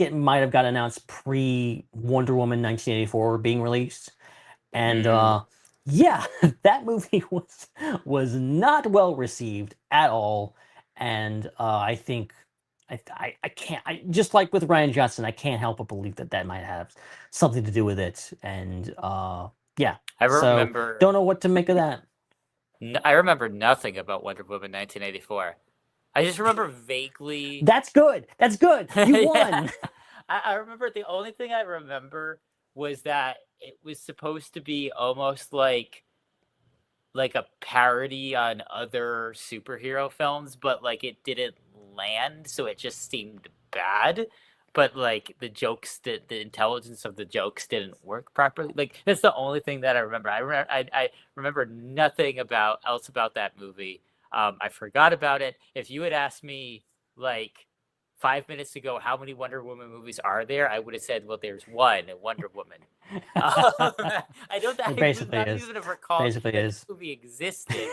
it might have got announced pre Wonder Woman 1984 being released, and that movie was not well received at all, and I think I can't, just like with Ryan Johnson, I can't help but believe that might have something to do with it, and I remember. Don't know what to make of that. I remember nothing about Wonder Woman 1984. I just remember vaguely. That's good. You won. I remember the only thing I remember was that it was supposed to be almost like a parody on other superhero films, but like it didn't land, so it just seemed bad. But like the intelligence of the jokes didn't work properly. Like that's the only thing that I remember. I remember nothing else about that movie. I forgot about it. If you had asked me like 5 minutes ago how many Wonder Woman movies are there, I would have said, well, there's one, Wonder Woman. I don't. I would not even have recalled that this movie existed.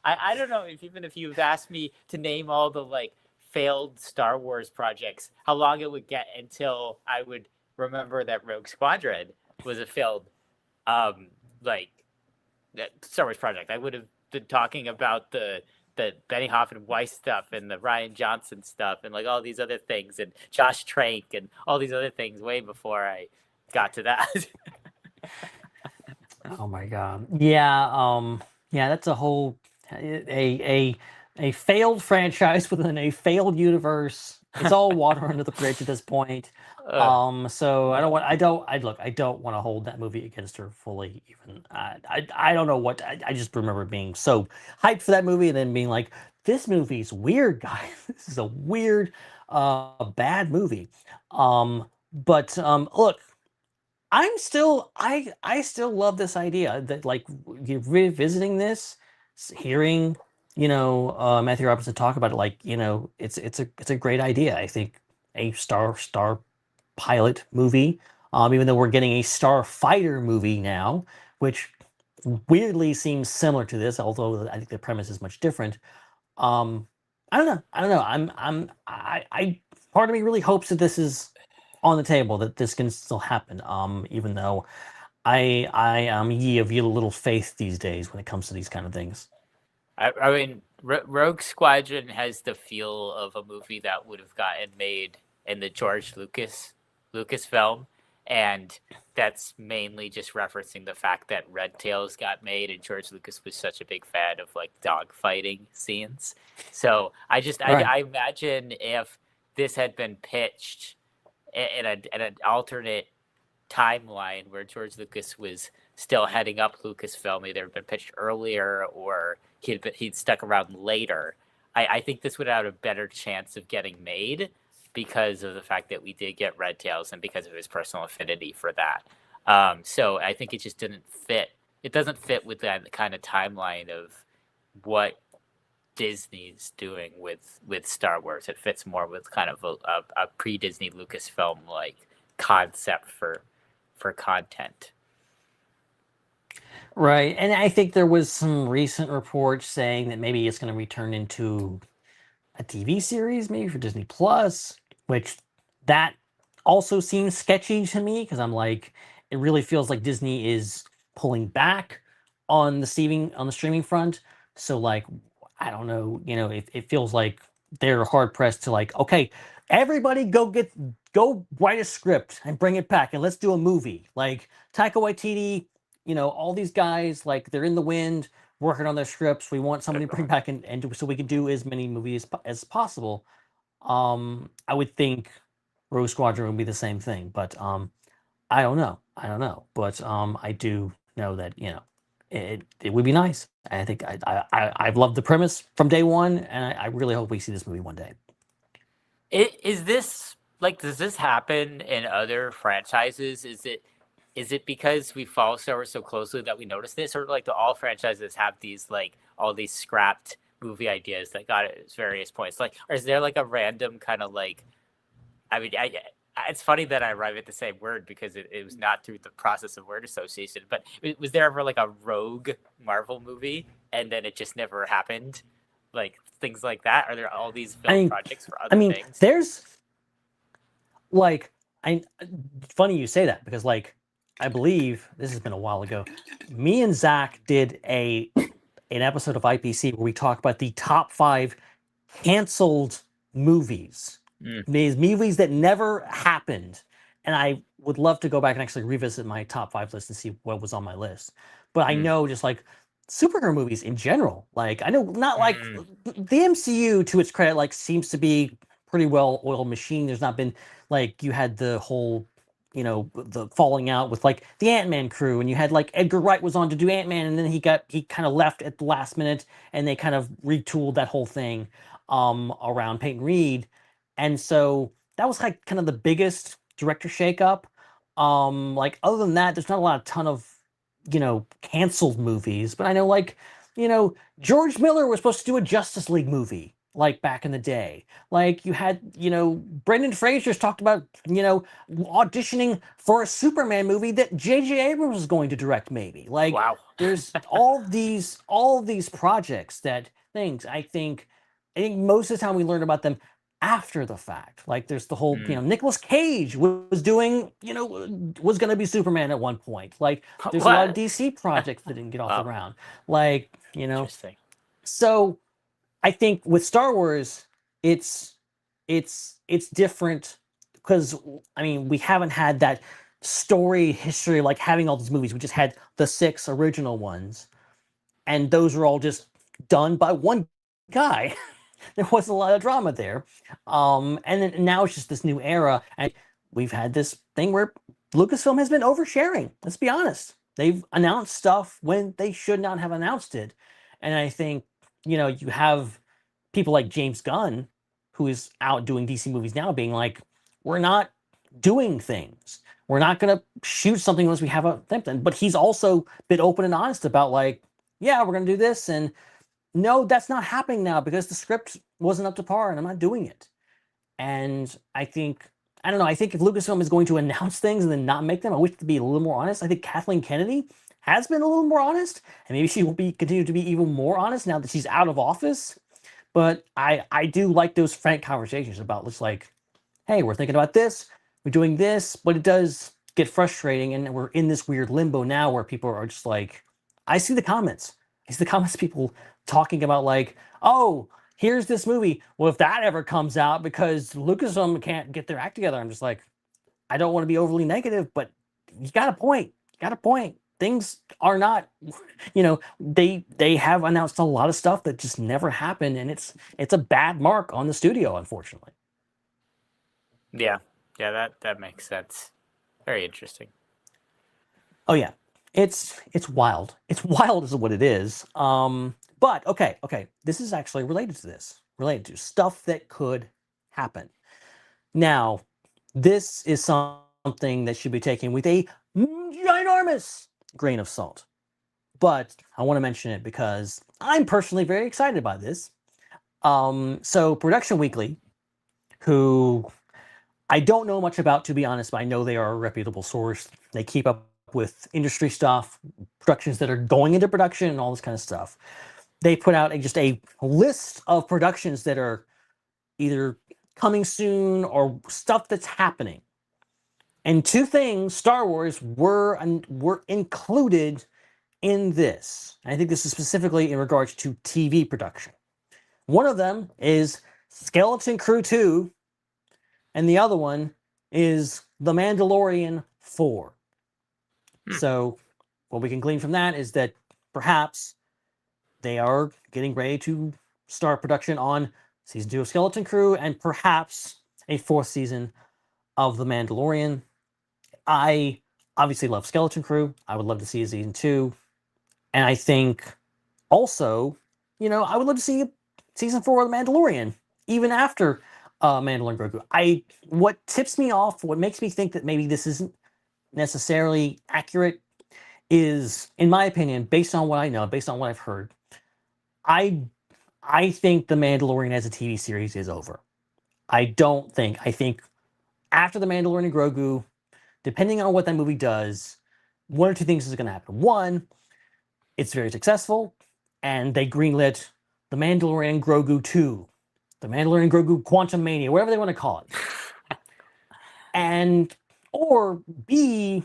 I don't know even if you've asked me to name all the like failed Star Wars projects, how long it would get until I would remember that Rogue Squadron was a failed Star Wars project. I would have been talking about the Benioff and Weiss stuff and the Rian Johnson stuff and like all these other things and Josh Trank and all these other things way before I got to that. Oh my god. Yeah, that's a whole a failed franchise within a failed universe. It's all water under the bridge at this point. So I don't want to hold that movie against her fully. Even I don't know what I just remember being so hyped for that movie and then being like, this movie's weird, guys. This is a weird, bad movie. But look, I still love this idea that like you're revisiting this, hearing Matthew Robinson talk about it, like it's a great idea. I think a star pilot movie, even though we're getting a Starfighter movie now, which weirdly seems similar to this, although I think the premise is much different. I don't know. I part of me really hopes that this is on the table, that this can still happen. Even though I am ye of little faith these days when it comes to these kind of things. I mean, Rogue Squadron has the feel of a movie that would have gotten made in the George Lucasfilm, and that's mainly just referencing the fact that Red Tails got made, and George Lucas was such a big fan of like dogfighting scenes. So I imagine if this had been pitched in an alternate timeline where George Lucas was still heading up Lucasfilm, either been pitched earlier or he'd stuck around later, I think this would have a better chance of getting made because of the fact that we did get Red Tails and because of his personal affinity for that. So I think it just didn't fit. It doesn't fit with that kind of timeline of what Disney's doing with Star Wars. It fits more with kind of a pre-Disney Lucasfilm like concept for content. Right, and I think there was some recent reports saying that maybe it's going to return into a TV series, maybe for Disney Plus, which that also seems sketchy to me because I'm like, it really feels like Disney is pulling back on the streaming front. So like, I don't know, it feels like they're hard pressed to like, okay, everybody go write a script and bring it back and let's do a movie. Like Taika Waititi, all these guys, like they're in the wind working on their scripts. We want somebody to bring back and do, so we can do as many movies as possible. I would think Rogue Squadron would be the same thing, but I don't know. But I do know that it would be nice. I think I've loved the premise from day one, and I really hope we see this movie one day. Is this like, does this happen in other franchises? Is it because we follow Star Wars so closely that we notice this, or like do all franchises have these like all these scrapped movie ideas that got at various points? Like, or is there like a random kind of like, I mean, it's funny that I arrive at the same word because it was not through the process of word association, but was there ever like a rogue Marvel movie and then it just never happened? Like things like that? Are there all these film projects for other things? There's like, funny you say that because like, I believe this has been a while ago. Me and Zach did an episode of IPC where we talked about the top 5 canceled movies. These movies that never happened. And I would love to go back and actually revisit my top 5 list and see what was on my list. But I know just like superhero movies in general, like I know not like the MCU to its credit, like seems to be pretty well-oiled machine. There's not been like you had the whole, the falling out with like the Ant-Man crew, and you had like Edgar Wright was on to do Ant-Man, and then he kind of left at the last minute, and they kind of retooled that whole thing around Peyton Reed, and so that was like kind of the biggest director shakeup. Like other than that, there's not a ton of canceled movies, but I know like George Miller was supposed to do a Justice League movie like back in the day. Like you had, Brendan Fraser's talked about, auditioning for a Superman movie that J.J. Abrams was going to direct maybe. Like wow. There's all of these projects that I think most of the time we learn about them after the fact. Like there's the whole, Nicolas Cage was doing, was going to be Superman at one point. Like there's a lot of DC projects that didn't get off the ground. Like, Interesting. So I think with Star Wars, it's different because we haven't had that story history like having all these movies. We just had the 6 original ones, and those were all just done by one guy. There wasn't a lot of drama there, and then now it's just this new era, and we've had this thing where Lucasfilm has been oversharing. Let's be honest; they've announced stuff when they should not have announced it, and I think you have people like James Gunn, who is out doing DC movies now, being like, "We're not doing things. We're not going to shoot something unless we have a thing." But he's also been open and honest about like, "Yeah, we're going to do this," and no, that's not happening now because the script wasn't up to par and I'm not doing it. And I think if Lucasfilm is going to announce things and then not make them, I wish to be a little more honest. I think Kathleen Kennedy has been a little more honest, and maybe she will continue to be even more honest now that she's out of office. But I do like those frank conversations about just like, hey, we're thinking about this, we're doing this, but it does get frustrating, and we're in this weird limbo now where people are just like, I see the comments. People talking about like, oh, here's this movie. Well, if that ever comes out because Lucasfilm can't get their act together, I'm just like, I don't want to be overly negative, but you got a point. Things are not, they have announced a lot of stuff that just never happened, and it's a bad mark on the studio, unfortunately. Yeah, that makes sense. Very interesting. Oh yeah. It's wild. It's wild is what it is. But okay. This is actually related to stuff that could happen. Now, this is something that should be taken with a ginormous grain of salt. But I want to mention it because I'm personally very excited by this. So Production Weekly, who I don't know much about, to be honest, but I know they are a reputable source. They keep up with industry stuff, productions that are going into production, and all this kind of stuff. They put out just a list of productions that are either coming soon or stuff that's happening. And 2 things, Star Wars, were included in this. I think this is specifically in regards to TV production. One of them is Skeleton Crew 2, and the other one is The Mandalorian 4. So what we can glean from that is that perhaps they are getting ready to start production on season 2 of Skeleton Crew and perhaps a 4th season of The Mandalorian. I obviously love Skeleton Crew. I would love to see a season 2. And I think also, I would love to see season 4 of The Mandalorian, even after Mandalorian Grogu. What tips me off, what makes me think that maybe this isn't necessarily accurate is, in my opinion, based on what I know, based on what I've heard, I think The Mandalorian as a TV series is over. I think after The Mandalorian and Grogu, depending on what that movie does, 1 or 2 things is going to happen. 1, it's very successful, and they greenlit The Mandalorian and Grogu 2, The Mandalorian and Grogu Quantum Mania, whatever they want to call it. Or B,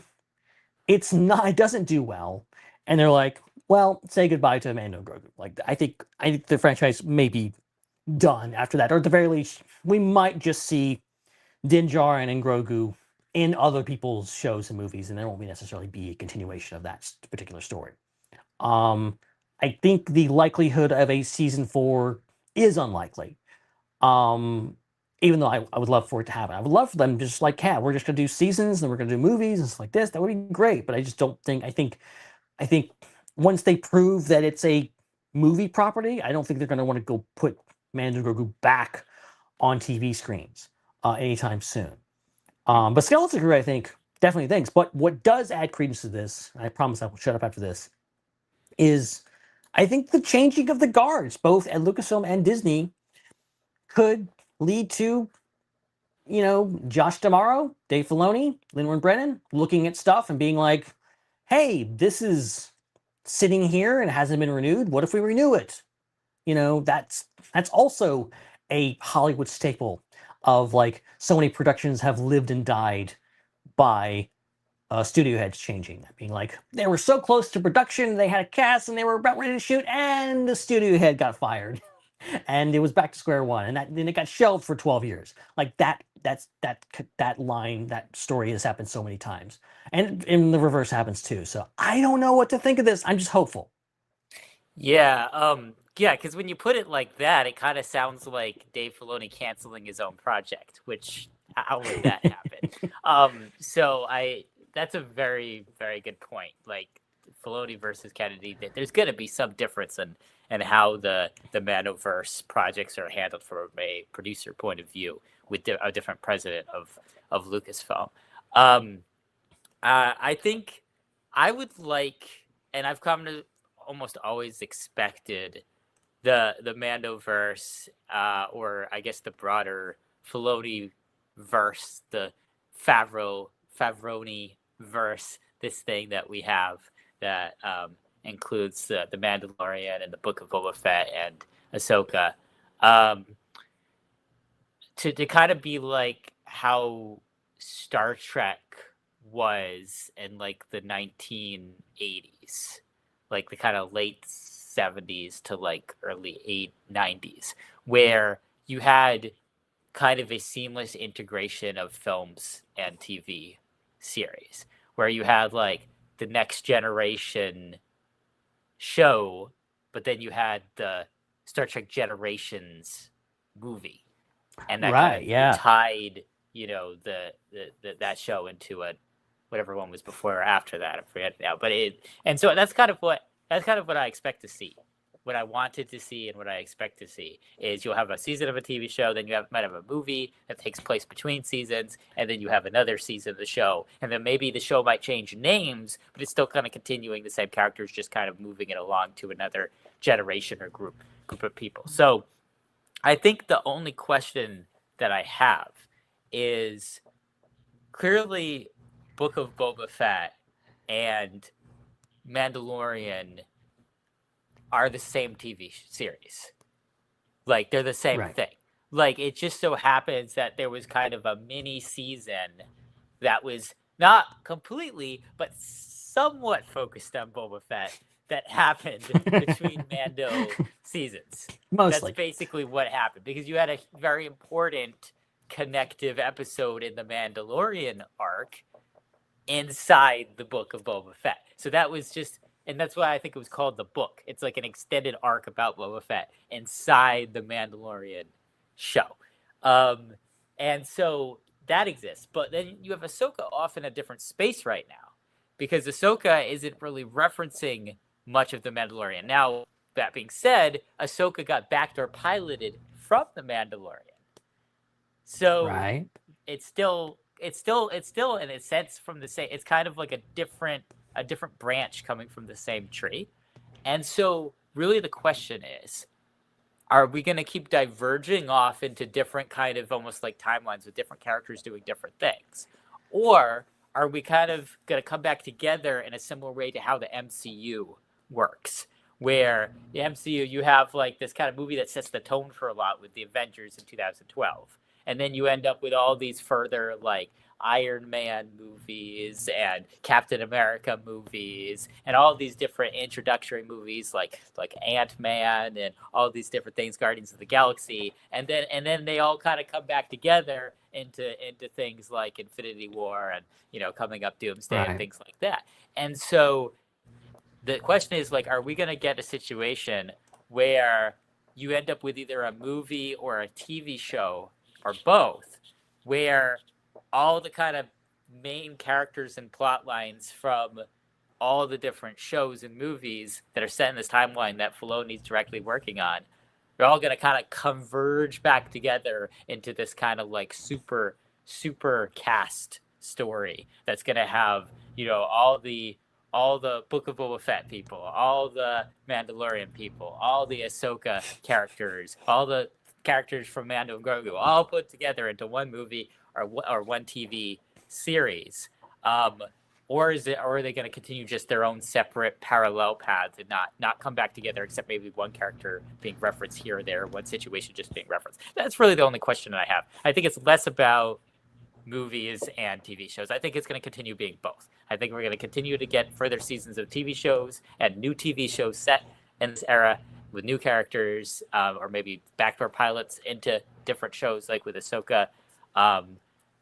it doesn't do well, and they're like, well, say goodbye to Mando and Grogu. Like, I think the franchise may be done after that, or at the very least, we might just see Din Djarin and Grogu in other people's shows and movies, and there won't necessarily be a continuation of that particular story. I think the likelihood of a season 4 is unlikely. even though I would love for it to happen. I would love for them just like, yeah, we're just going to do seasons and we're going to do movies and stuff like this. That would be great. But I just don't think, I think once they prove that it's a movie property, I don't think they're going to want to go put Mando and Grogu back on TV screens anytime soon. But Skeleton Crew, I think, definitely thinks. But what does add credence to this, and I promise I will shut up after this, is I think the changing of the guards, both at Lucasfilm and Disney, could lead to, Josh D'Amaro, Dave Filoni, Lin-Manuel Brennan looking at stuff and being like, hey, this is sitting here and hasn't been renewed. What if we renew it? That's also a Hollywood staple of like so many productions have lived and died by studio heads changing, being like, they were so close to production, they had a cast and they were about ready to shoot, and the studio head got fired. And it was back to square one, and then it got shelved for 12 years. Like that story has happened so many times, and in the reverse happens too. So I don't know what to think of this. I'm just hopeful. Yeah, because when you put it like that, it kind of sounds like Dave Filoni canceling his own project. Which, how would that happen? That's a very, very good point. Like Filoni versus Kennedy, there's going to be some difference in how the Mandoverse projects are handled from a producer point of view with a different president of Lucasfilm. I think I would like, and I've come to almost always expected the Mandoverse, or I guess the broader Filoni verse, the Favroni verse, this thing that we have that includes the Mandalorian and the Book of Boba Fett and Ahsoka, to kind of be like how Star Trek was in like the 1980s, like the kind of late 70s to like early 90s, where you had kind of a seamless integration of films and TV series, where you had like the Next Generation show, but then you had the Star Trek Generations movie, and that kind of tied, that show into whatever one was before or after that. I forget now, so that's kind of what I expect to see. What I wanted to see and what I expect to see is you'll have a season of a TV show, then might have a movie that takes place between seasons, and then you have another season of the show, and then maybe the show might change names, but it's still kind of continuing the same characters, just kind of moving it along to another generation or group of people. So I think the only question that I have is clearly Book of Boba Fett and Mandalorian are the same TV series. Like, they're the same thing. Like, it just so happens that there was kind of a mini season that was not completely, but somewhat focused on Boba Fett that happened between Mando seasons. Mostly. That's basically what happened, because you had a very important connective episode in the Mandalorian arc inside the Book of Boba Fett. So that was just... And that's why I think it was called the book. It's like an extended arc about Boba Fett inside the Mandalorian show. And so that exists. But then you have Ahsoka off in a different space right now, because Ahsoka isn't really referencing much of the Mandalorian. Now, that being said, Ahsoka got backdoor piloted from the Mandalorian. So it's still in a sense from the same, it's kind of like a different branch coming from the same tree. And so really the question is, are we going to keep diverging off into different kind of almost like timelines with different characters doing different things? Or are we kind of going to come back together in a similar way to how the MCU works? Where the MCU, you have like this kind of movie that sets the tone for a lot with the Avengers in 2012. And then you end up with all these further like Iron Man movies and Captain America movies and all these different introductory movies like Ant-Man and all these different things, Guardians of the Galaxy, and then they all kind of come back together into things like Infinity War and coming up Doomsday and things like that. And so the question is, like, are we going to get a situation where you end up with either a movie or a TV show or both, where all the kind of main characters and plot lines from all the different shows and movies that are set in this timeline that Filoni's directly working on, they're all going to kind of converge back together into this kind of like super cast story that's going to have, you know, all the Book of Boba Fett people, all the Mandalorian people, all the Ahsoka characters, all the characters from Mando and Grogu, all put together into one movie or one TV series. Or are they going to continue just their own separate parallel paths and not come back together, except maybe one character being referenced here or there, one situation just being referenced? That's really the only question I have. I think it's less about movies and TV shows. I think it's going to continue being both. I think we're going to continue to get further seasons of TV shows and new TV shows set in this era with new characters, or maybe backdoor pilots into different shows like with Ahsoka.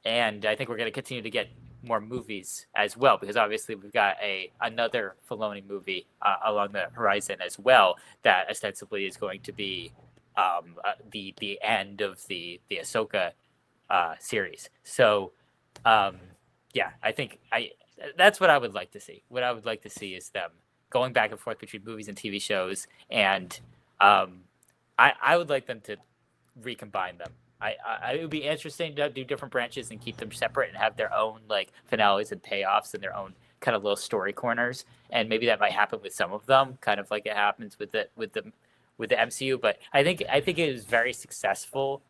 And I think we're going to continue to get more movies as well, because obviously we've got another Filoni movie along the horizon as well that ostensibly is going to be the end of the Ahsoka series. So yeah, I think that's what I would like to see. What I would like to see is them going back and forth between movies and TV shows, and I would like them to recombine them. It would be interesting to do different branches and keep them separate and have their own like finales and payoffs and their own kind of little story corners. And maybe that might happen with some of them, kind of like it happens with the MCU. But I think it is very successful.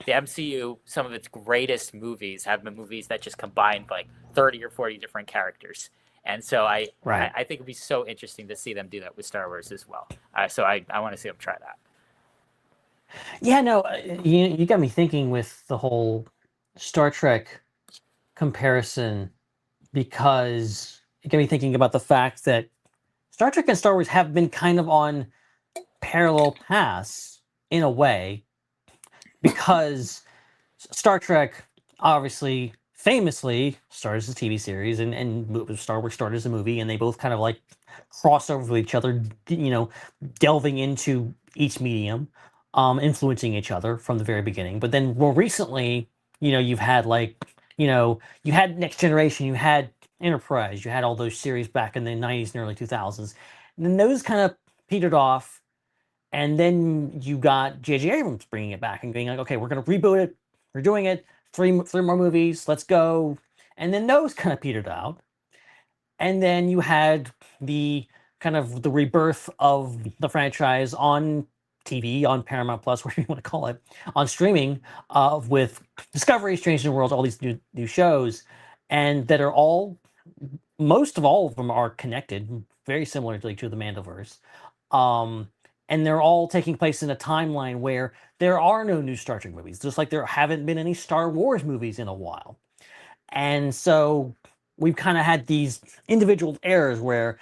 The MCU, some of its greatest movies have been movies that just combined like 30 or 40 different characters. And so I think it'd be so interesting to see them do that with Star Wars as well. So I want to see them try that. Yeah, no, you got me thinking with the whole Star Trek comparison, because you got me thinking about the fact that Star Trek and Star Wars have been kind of on parallel paths in a way, because Star Trek obviously famously started as a TV series and Star Wars started as a movie, and they both kind of like cross over with each other, you know, delving into each medium. Influencing each other from the very beginning. But then more recently, you know, you've had like, you know, you had Next Generation, you had Enterprise, you had all those series back in the 90s and early 2000s. And then those kind of petered off. And then you got J.J. Abrams bringing it back and being like, okay, we're going to reboot it. We're doing it. Three more movies. Let's go. And then those kind of petered out. And then you had the kind of the rebirth of the franchise on TV, on Paramount Plus, whatever you want to call it, on streaming, with Discovery, Strange New Worlds, all these new shows, and that are all, most of all of them are connected, very similar to the Mandoverse, and they're all taking place in a timeline where there are no new Star Trek movies, just like there haven't been any Star Wars movies in a while. And so we've kind of had these individual eras where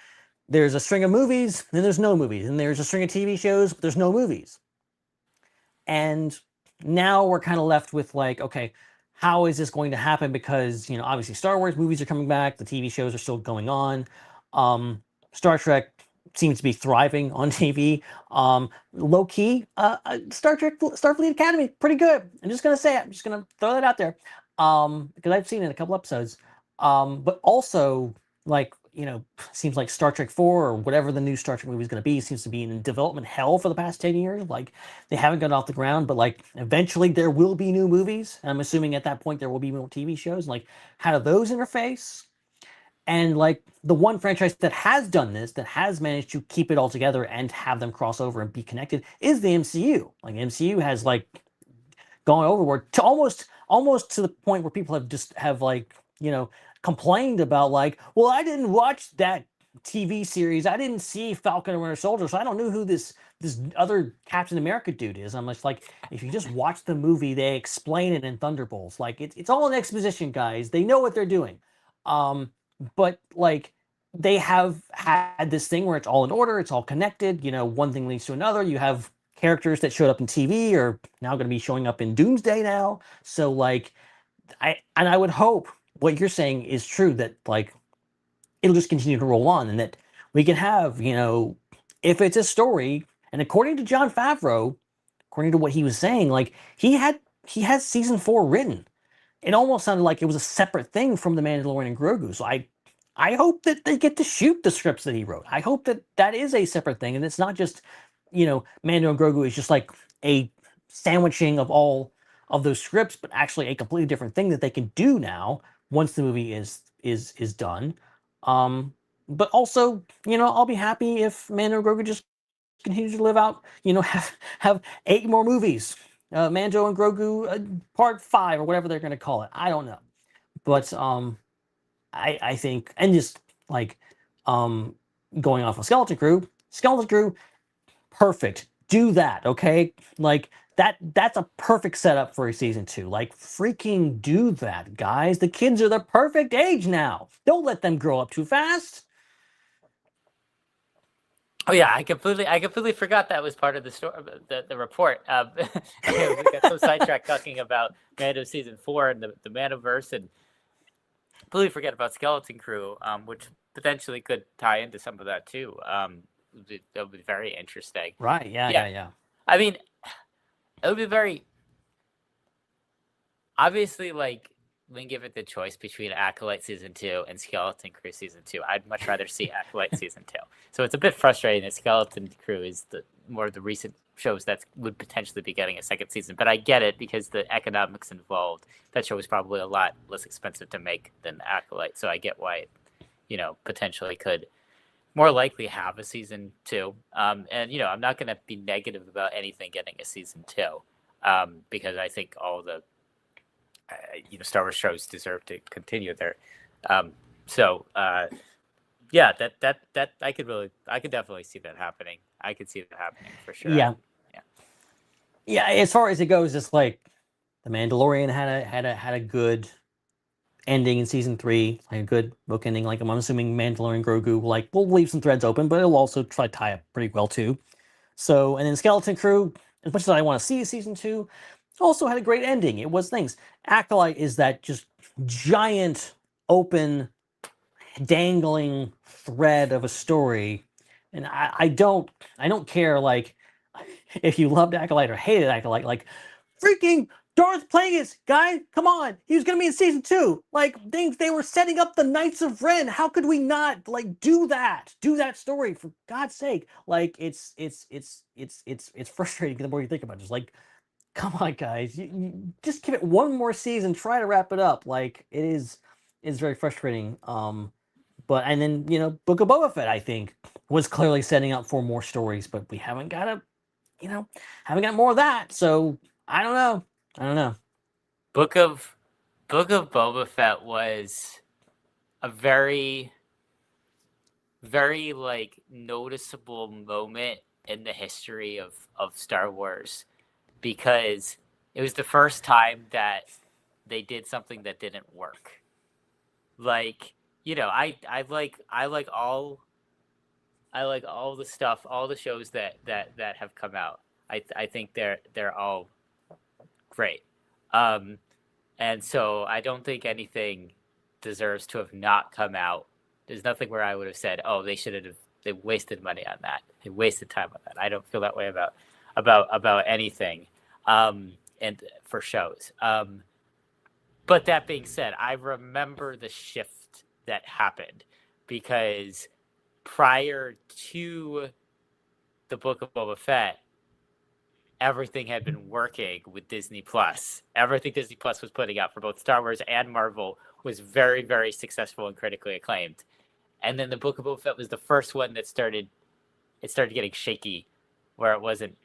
there's a string of movies, then there's no movies. And there's a string of TV shows, but there's no movies. And now we're kind of left with like, okay, how is this going to happen? Because, you know, obviously Star Wars movies are coming back. The TV shows are still going on. Star Trek seems to be thriving on TV. Low key, Star Trek, Starfleet Academy, pretty good. I'm just going to say it. I'm just going to throw that out there. Because I've seen it in a couple episodes. But also, like, you know, seems like Star Trek 4 or whatever the new Star Trek movie is going to be seems to be in development hell for the past 10 years. Like, they haven't gotten off the ground, but like eventually there will be new movies. I'm assuming at that point there will be more TV shows. Like, how do those interface? And like the one franchise that has done this, that has managed to keep it all together and have them cross over and be connected, is the MCU. Like, MCU has like gone overboard to almost to the point where people have like, you know, complained about like, well, I didn't watch that TV series. I didn't see Falcon and Winter Soldier, so I don't know who this other Captain America dude is. I'm just like, if you just watch the movie, they explain it in Thunderbolts. Like, it's all an exposition, guys. They know what they're doing. But like, they have had this thing where it's all in order, it's all connected. You know, one thing leads to another. You have characters that showed up in TV are now going to be showing up in Doomsday now. So like, I would hope what you're saying is true, that like it'll just continue to roll on, and that we can have, you know, if it's a story, and according to Jon Favreau, according to what he was saying, like he had he has season 4 written. It almost sounded like it was a separate thing from the Mandalorian and Grogu. So I hope that they get to shoot the scripts that he wrote. I hope that that is a separate thing, and it's not just, Mando and Grogu is just like a sandwiching of all of those scripts, but actually a completely different thing that they can do now once the movie is done. But also, I'll be happy if Mando and Grogu just continue to live out, have 8 more movies. Mando and Grogu part 5 or whatever they're going to call it. I don't know. But I think, and just like going off of Skeleton Crew, perfect. Do that, okay? Like that's a perfect setup for a season 2. Like freaking do that, guys. The kids are the perfect age now. Don't let them grow up too fast. Oh yeah, I completely forgot that was part of the story, the report. We got so sidetracked talking about Mando season 4 and the Mandoverse, and completely forget about Skeleton Crew, which potentially could tie into some of that too. That would be very interesting. Right? Yeah. I mean, it would be very obviously like. When given the choice between Acolyte season 2 and Skeleton Crew season 2, I'd much rather see Acolyte season 2. So it's a bit frustrating that Skeleton Crew is more of the recent shows that would potentially be getting a second season. But I get it because the economics involved. That show was probably a lot less expensive to make than Acolyte. So I get why it, potentially could more likely have a season 2. And I'm not going to be negative about anything getting a season 2 because I think all the Star Wars shows deserve to continue there. Yeah, that I could definitely see that happening. I could see that happening for sure. Yeah. As far as it goes, it's like the Mandalorian had a good ending in season 3, like a good book ending. Like I'm assuming Mandalorian Grogu, like we'll leave some threads open, but it'll also try to tie up pretty well too. So, and then Skeleton Crew, as much as I want to see season 2. Also had a great ending. It was things. Acolyte is that just giant, open, dangling thread of a story, and I don't care like if you loved Acolyte or hated Acolyte. Like freaking Darth Plagueis, guys, come on, he was gonna be in season 2. Like they were setting up the Knights of Ren. How could we not like do that story for God's sake? Like it's frustrating the more you think about it. Just like, come on, guys, you just give it one more season, try to wrap it up. Like it is very frustrating. But and then Book of Boba Fett, I think, was clearly setting up for more stories, but we haven't got more of that. So I don't know. Book of Boba Fett was a very, very like noticeable moment in the history of Star Wars. Because it was the first time that they did something that didn't work. Like, I like all the stuff, all the shows that have come out. I think they're all great. And so I don't think anything deserves to have not come out. There's nothing where I would have said, oh, they wasted money on that. They wasted time on that. I don't feel that way about anything. And for shows. But that being said, I remember the shift that happened because prior to the Book of Boba Fett, everything had been working with Disney Plus. Everything Disney Plus was putting out for both Star Wars and Marvel was very, very successful and critically acclaimed. And then the Book of Boba Fett was the first one that started getting shaky, where it wasn't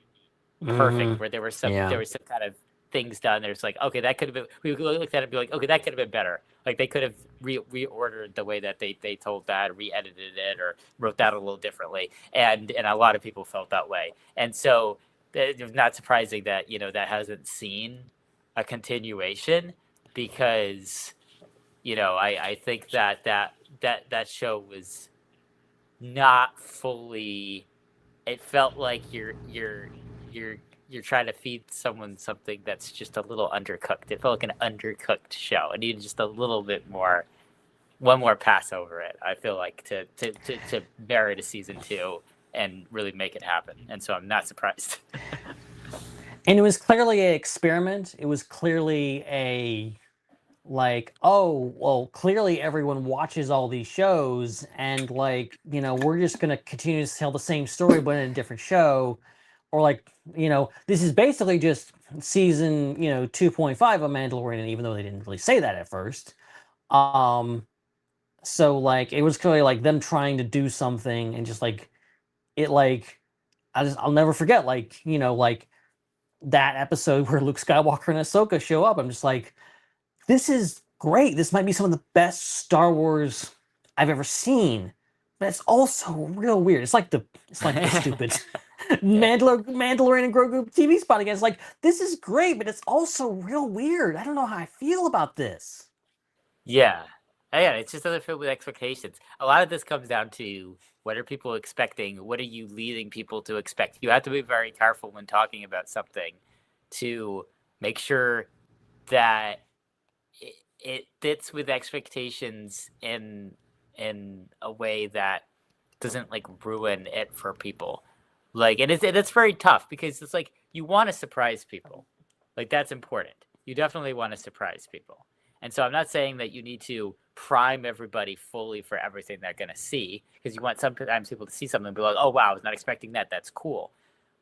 perfect, where there were some kind of things done. There's like, okay, that could have been. We looked at it and be like, okay, that could have been better. Like they could have reordered the way that they told that, re-edited it, or wrote that a little differently. And a lot of people felt that way. And so it's not surprising that that hasn't seen a continuation because I think that show was not fully. It felt like you're trying to feed someone something that's just a little undercooked. It felt like an undercooked show. It needed just a little bit more, one more pass over it. I feel like to merit a season 2 and really make it happen. And so I'm not surprised. And it was clearly an experiment. It was clearly a like, oh, well, clearly everyone watches all these shows, and like, we're just gonna continue to tell the same story but in a different show, or like, this is basically just season 2.5 of Mandalorian, even though they didn't really say that at first. So like, it was clearly like them trying to do something, and just like it, like I'll never forget, like like that episode where Luke Skywalker and Ahsoka show up. I'm just like, this is great. This might be some of the best Star Wars I've ever seen, but it's also real weird. It's like the stupid Mandalorian and Grogu TV spot again. It's like, this is great, but it's also real weird. I don't know how I feel about this. Yeah, it's just other filled with expectations. A lot of this comes down to, what are people expecting? What are you leading people to expect? You have to be very careful when talking about something to make sure that it fits with expectations in a way that doesn't like ruin it for people. Like, and it's very tough, because it's like, you want to surprise people. Like, that's important. You definitely want to surprise people. And so I'm not saying that you need to prime everybody fully for everything they're going to see, because you want sometimes people to see something and be like, oh, wow, I was not expecting that. That's cool.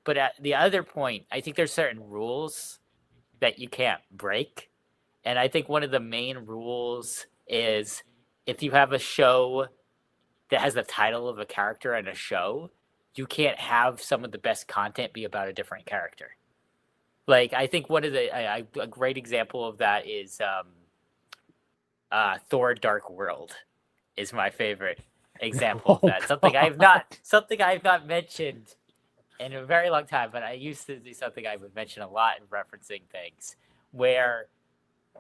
But at the other point, I think there's certain rules that you can't break. And I think one of the main rules is, if you have a show that has the title of a character in a show, you can't have some of the best content be about a different character. Like, I think one of a great example of that is Thor: Dark World is my favorite example of that. Something I've not mentioned in a very long time, but I used to do something I would mention a lot in referencing things, where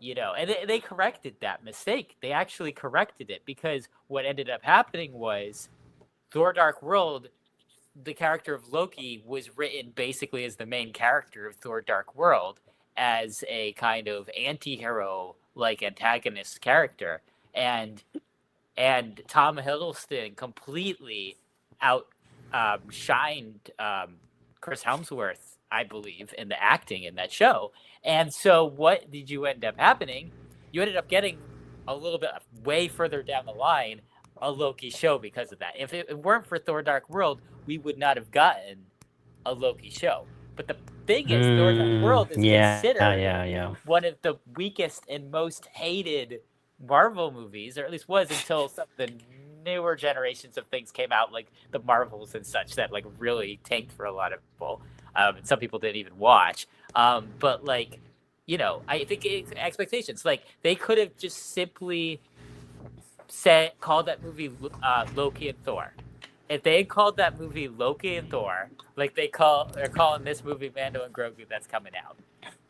and they corrected that mistake. They actually corrected it, because what ended up happening was Thor: Dark World, the character of Loki, was written basically as the main character of Thor: Dark World, as a kind of anti-hero, like antagonist character, and Tom Hiddleston completely outshined Chris Hemsworth, I believe, in the acting in that show. And so what did you end up happening? You ended up getting a little bit way further down the line a Loki show because of that. If it weren't for Thor: Dark World, we would not have gotten a Loki show. But the thing is, Thor: Dark World is considered one of the weakest and most hated Marvel movies, or at least was until some of the newer generations of things came out, like the Marvels and such, that like really tanked for a lot of people. And some people didn't even watch. But like, I think expectations, like, they could have just simply called that movie Loki and Thor. If they had called that movie Loki and Thor, like they're calling this movie Mando and Grogu that's coming out,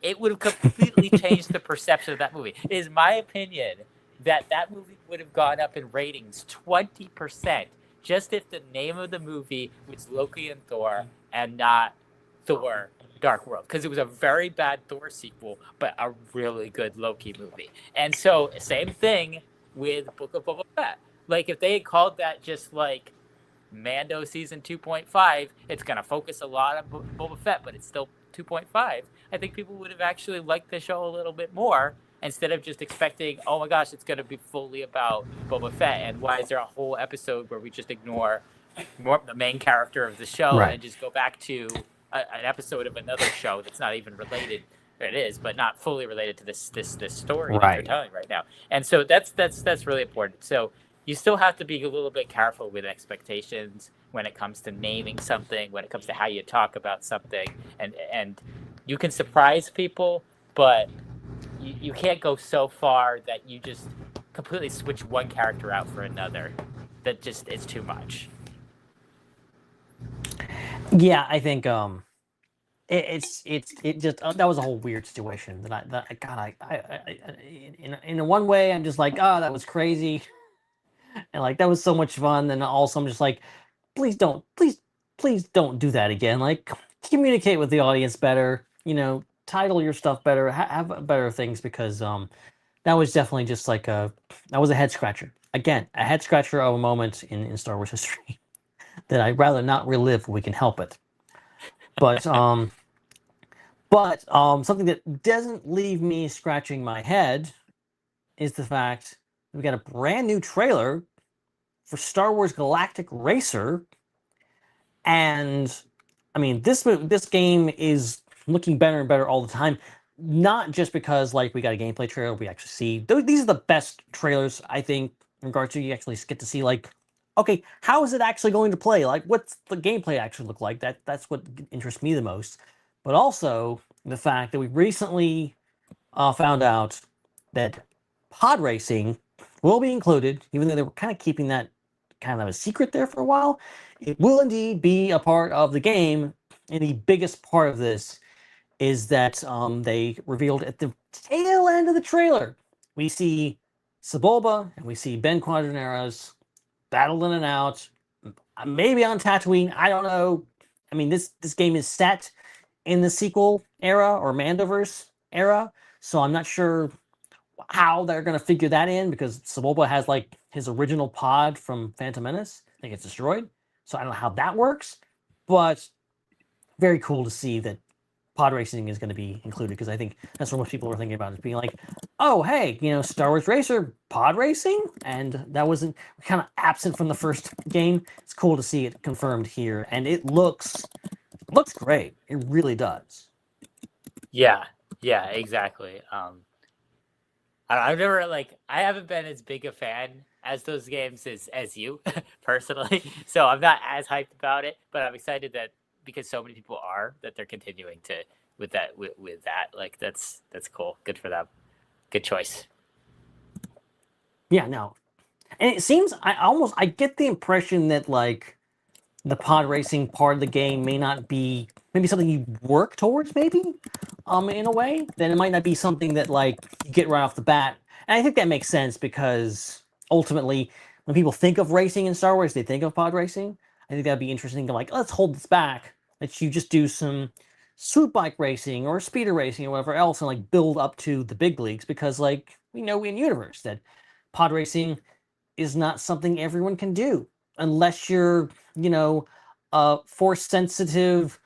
it would have completely changed the perception of that movie. It is my opinion that movie would have gone up in ratings 20%, just if the name of the movie was Loki and Thor and not Thor: Dark World, because it was a very bad Thor sequel, but a really good Loki movie. And so, same thing with Book of Boba Fett. Like, if they had called that just like Mando season 2.5, it's going to focus a lot on Boba Fett, but it's still 2.5. I think people would have actually liked the show a little bit more, instead of just expecting, oh my gosh, it's going to be fully about Boba Fett, and why is there a whole episode where we just ignore the main character of the show and just go back to an episode of another show that's not even related. It is, but not fully related to this story that they're telling right now. And so that's really important. So you still have to be a little bit careful with expectations when it comes to naming something, when it comes to how you talk about something, and you can surprise people, but you can't go so far that you just completely switch one character out for another. That just is too much. Yeah, I think it just that was a whole weird situation that in one way I'm just like, oh, that was crazy, and like that was so much fun, and also I'm just like, please don't do that again. Like, communicate with the audience better, title your stuff better, have better things, because that was definitely just like that was a head scratcher. Again, a head scratcher of a moment in Star Wars history that I'd rather not relive when we can help it. But But something that doesn't leave me scratching my head is the fact that we got a brand new trailer for Star Wars Galactic Racer. And I mean, this game is looking better and better all the time. Not just because like we got a gameplay trailer, we actually see these are the best trailers I think in regards to you actually get to see like, okay, how is it actually going to play? Like, what's the gameplay actually look like? That's what interests me the most. But also the fact that we recently found out that pod racing will be included, even though they were kind of keeping that kind of a secret there for a while. It will indeed be a part of the game, and the biggest part of this is that they revealed at the tail end of the trailer, we see Sebulba and we see Ben Quadraneras battle in and out, maybe on Tatooine. I don't know. I mean, this game is set in the sequel era or Mandoverse era, so I'm not sure how they're going to figure that in because Sebulba has like his original pod from Phantom Menace. I think it's destroyed, so I don't know how that works, but very cool to see that pod racing is going to be included because I think that's what most people are thinking about is being like, oh, hey, Star Wars Racer, pod racing? And that wasn't kind of absent from the first game. It's cool to see it confirmed here. And it looks great. It really does. Yeah, exactly. I've never I haven't been as big a fan as those games as you personally. So I'm not as hyped about it, but I'm excited that because so many people are that they're continuing to with that. Like that's cool. Good for them. Good choice. Yeah, no. And it seems I get the impression that like the pod racing part of the game may not be maybe something you work towards maybe in a way. Then it might not be something that like you get right off the bat. And I think that makes sense because ultimately when people think of racing in Star Wars, they think of pod racing. I think that'd be interesting to like, let's hold this back. Let you just do some swoop bike racing or speeder racing or whatever else and like build up to the big leagues because like we know in universe that pod racing is not something everyone can do unless you're, force sensitive,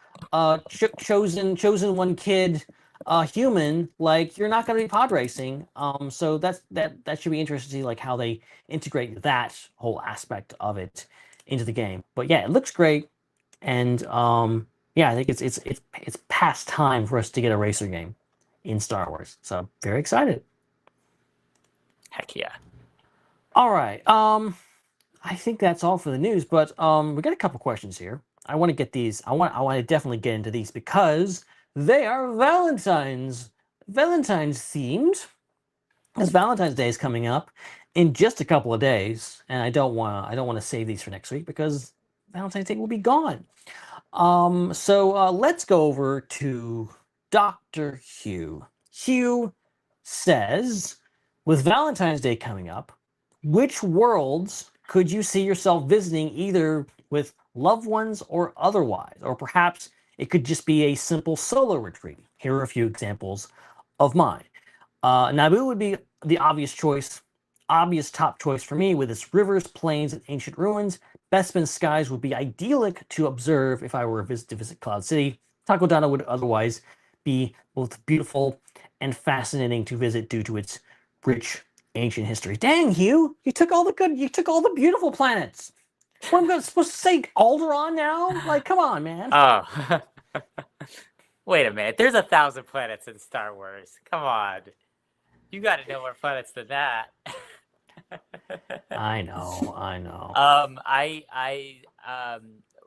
chosen one kid, human, like you're not going to be pod racing. So that should be interesting to see like how they integrate that whole aspect of it into the game. But yeah, it looks great. And I think it's past time for us to get a racer game in Star Wars. So very excited. Heck yeah. All right. I think that's all for the news, but we got a couple questions here. I want to get these. I want to definitely get into these because they are Valentine's themed. As Valentine's Day is coming up in just a couple of days, and I don't want to save these for next week because Valentine's Day will be gone. So let's go over to Dr. Hugh. Hugh says, with Valentine's Day coming up, which worlds could you see yourself visiting either with loved ones or otherwise? Or perhaps it could just be a simple solo retreat. Here are a few examples of mine. Naboo would be the obvious top choice for me with its rivers, plains, and ancient ruins. Bespin skies would be idyllic to observe if I were to visit Cloud City. Takodana would otherwise be both beautiful and fascinating to visit due to its rich ancient history. Dang, Hugh, you took all the beautiful planets. What am I supposed to say, Alderaan now? Like, come on, man. Oh, wait a minute. There's 1,000 planets in Star Wars. Come on, you got to know more planets than that. I know.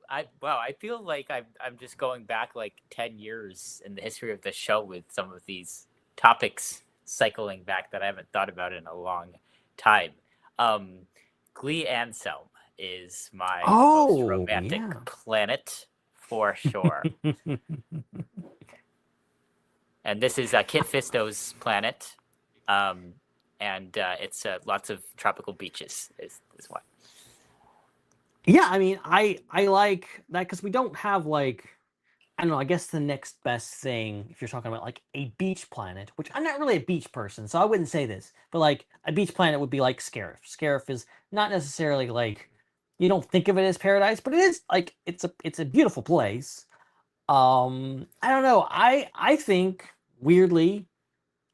I feel like I'm just going back like 10 years in the history of the show with some of these topics cycling back that I haven't thought about in a long time. Glee Anselm is my most romantic planet for sure. And this is Kit Fisto's planet. And it's lots of tropical beaches is why. Yeah, I mean, I like that because we don't have like, I don't know, I guess the next best thing, if you're talking about like a beach planet, which I'm not really a beach person, so I wouldn't say this, but like a beach planet would be like Scarif. Scarif is not necessarily like, you don't think of it as paradise, but it is like, it's a beautiful place. I don't know. I think weirdly,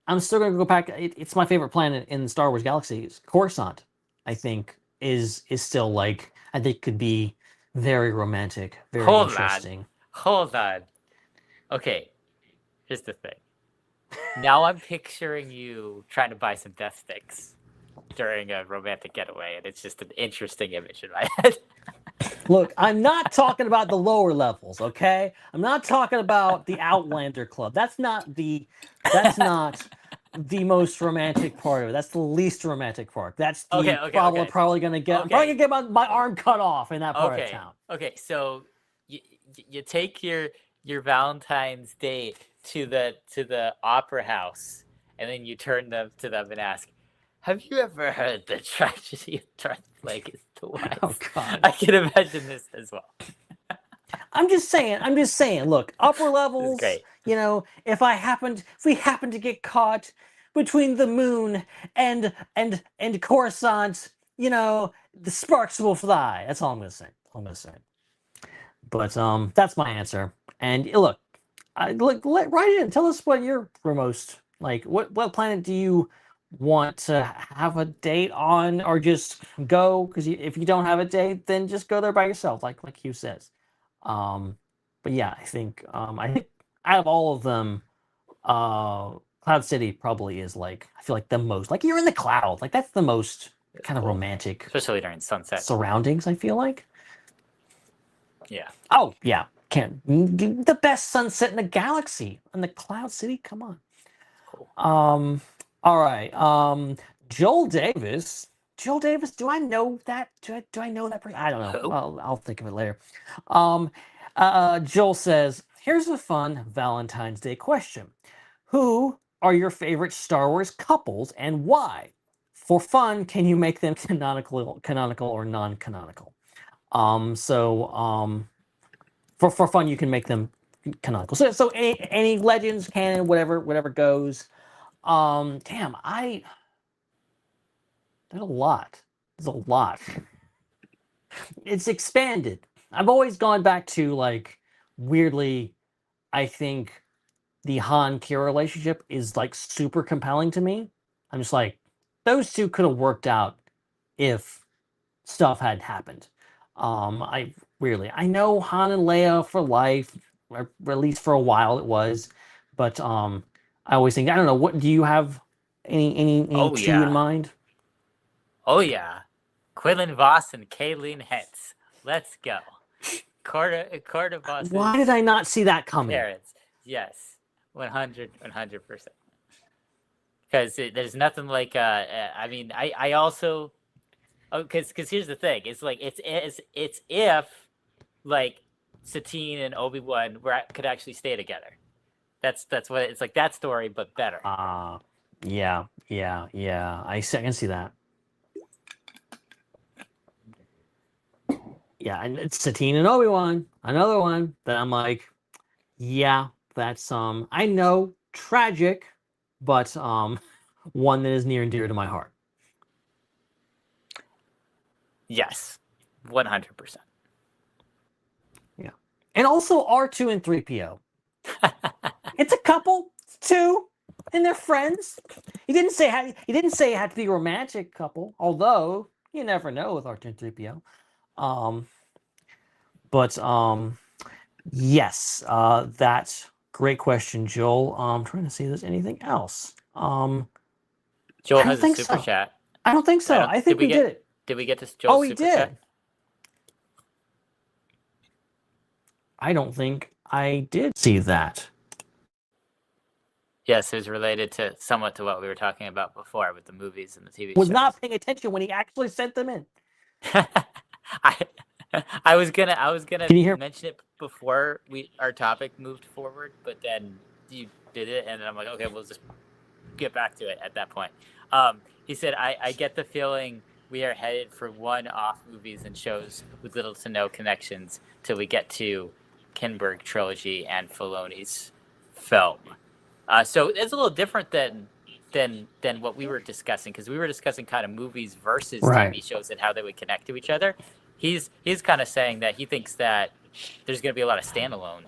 I'm still gonna go back. It's my favorite planet in Star Wars galaxies. Coruscant, I think, is still like I think could be very romantic, very interesting. Hold on. Okay, here's the thing. Now I'm picturing you trying to buy some death sticks during a romantic getaway, and it's just an interesting image in my head. Look, I'm not talking about the lower levels, okay? I'm not talking about the Outlander Club. That's not the most romantic part of it. That's the least romantic part. That's the probably gonna get my arm cut off in that part of town. Okay, so you take your Valentine's date to the opera house, and then you turn to them and ask, "Have you ever heard the tragedy of Darth Plagueis twice?" Oh God, I can imagine this as well. I'm just saying. Look, upper levels. You know, if we happen to get caught between the moon and Coruscant, you know, the sparks will fly. That's all I'm gonna say. But that's my answer. And look, write it in. Tell us what you're most like. What planet do you want to have a date on, or just go? Because if you don't have a date, then just go there by yourself, like Hugh says. But yeah, I think out of all of them, Cloud City probably is like, I feel like the most, like you're in the cloud, like that's the most kind of romantic, especially during sunset surroundings. I feel like. Yeah. Oh yeah, the best sunset in the galaxy in the Cloud City. Come on. Cool. All right. Joel Davis. Do I know that? Do I know that? I don't know. Well, I'll think of it later. Joel says, "Here's a fun Valentine's Day question: who are your favorite Star Wars couples and why? For fun, can you make them canonical or non-canonical?" For fun, you can make them canonical. So any legends, canon, whatever goes. There's a lot. It's expanded. I've always gone back to, like, weirdly, I think the Han-Kira relationship is like super compelling to me. I'm just like, those two could have worked out if stuff had happened. I know Han and Leia for life, or at least for a while it was, but I always think, I don't know, what do you have any two in mind? Oh yeah, Quinlan Voss and Kayleen Hentz. Let's go. Corda Voss. Why did I not see that coming? Parents, yes, 100%. Because there's nothing like I also. Oh, because here's the thing. It's like it's if like Satine and Obi-Wan could actually stay together. That's what it's like, that story, but better. Yeah. I can see that. Yeah, and it's Satine and Obi-Wan, another one that I'm like, yeah, that's I know, tragic, but one that is near and dear to my heart. Yes, 100%. Yeah, and also R2 and 3PO. It's a couple, it's two, and they're friends. He didn't say it had to be a romantic couple, although you never know with R2 and 3PO. Yes, that's great question, Joel. I'm trying to see if there's anything else. Joel has a super chat. I don't think so. I think we did it. Did we get to Joel's super chat? I don't think I did see that. Yes, it was related somewhat to what we were talking about before with the movies and the TV shows. Was not paying attention when he actually sent them in. I was gonna mention it before our topic moved forward, but then you did it, and I'm like, okay, we'll just get back to it at that point. He said, I get the feeling we are headed for one-off movies and shows with little to no connections till we get to Kinberg trilogy and Filoni's film. So it's a little different than what we were discussing, because we were discussing kind of movies versus TV shows and how they would connect to each other. He's kind of saying that he thinks that there's going to be a lot of standalone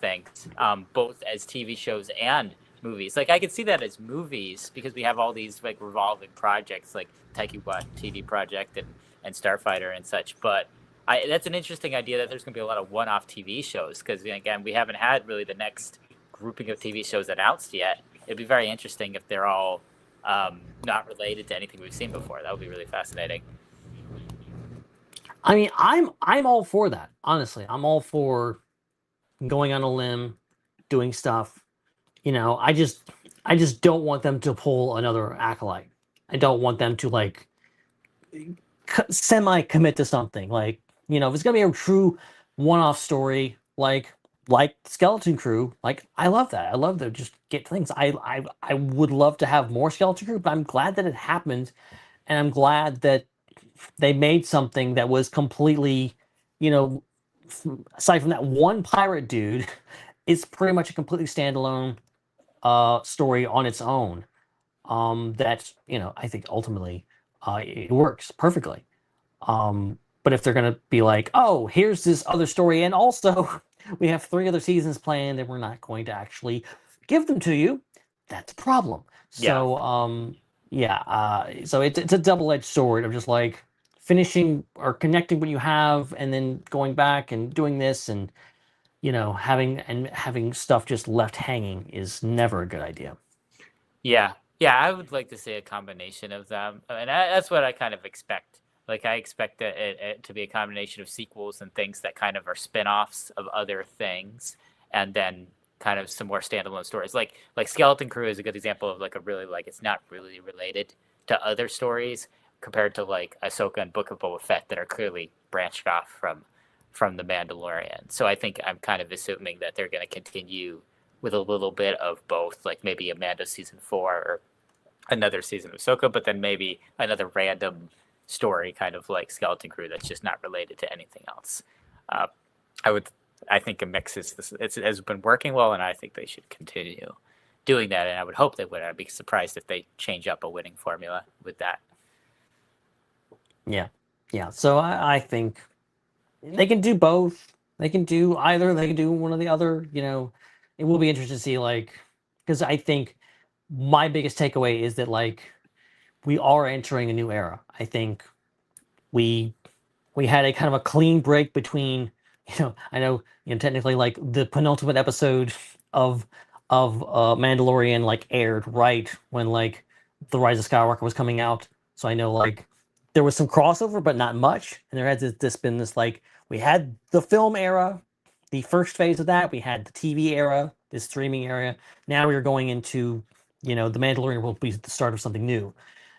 things, both as TV shows and movies. Like I could see that as movies because we have all these like revolving projects like Taiki Watt TV project and Starfighter and such. But that's an interesting idea that there's going to be a lot of one-off TV shows because again, we haven't had really the next grouping of TV shows announced yet. It'd be very interesting if they're all not related to anything we've seen before. That would be really fascinating. I mean, I'm all for that. Honestly, I'm all for going on a limb, doing stuff. You know, I just don't want them to pull another Acolyte. I don't want them to like semi-commit to something. Like, you know, if it's gonna be a true one-off story, like Skeleton Crew, like I love that. I love to just get things. I would love to have more Skeleton Crew, but I'm glad that it happened, and I'm glad that they made something that was completely, you know, aside from that one pirate dude, it's pretty much a completely standalone story on its own. That, you know, I think ultimately it works perfectly. But if they're gonna be like, oh, here's this other story, and also we have 3 other seasons planned, and we're not going to actually give them to you, that's a problem. So so it's a double-edged sword of just like finishing or connecting what you have and then going back and doing this, and you know, having stuff just left hanging is never a good idea. Yeah, I would like to see a combination of them, and that's what I kind of expect. Like I expect it to be a combination of sequels and things that kind of are spin-offs of other things, and then kind of some more standalone stories. Like Skeleton Crew is a good example of like a really like it's not really related to other stories compared to like Ahsoka and Book of Boba Fett that are clearly branched off from the Mandalorian. So I think I'm kind of assuming that they're going to continue with a little bit of both, like maybe a Mando season 4 or another season of Ahsoka, but then maybe another random story kind of like Skeleton Crew that's just not related to anything else. I think a mix has been working well, and I think they should continue doing that, and I would hope they would. I'd be surprised if they change up a winning formula with that. Yeah. So I think they can do both. They can do either. They can do one or the other. You know, it will be interesting to see, like, because I think my biggest takeaway is that, like, we are entering a new era. I think we had a kind of a clean break between, you know, I know, you know, technically, like, the penultimate episode of Mandalorian, like, aired right when, like, The Rise of Skywalker was coming out. So I know, like, there was some crossover, but not much. And there had this been this, like, we had the film era, the first phase of that. We had the TV era, the streaming era. Now we are going into, you know, The Mandalorian will be the start of something new.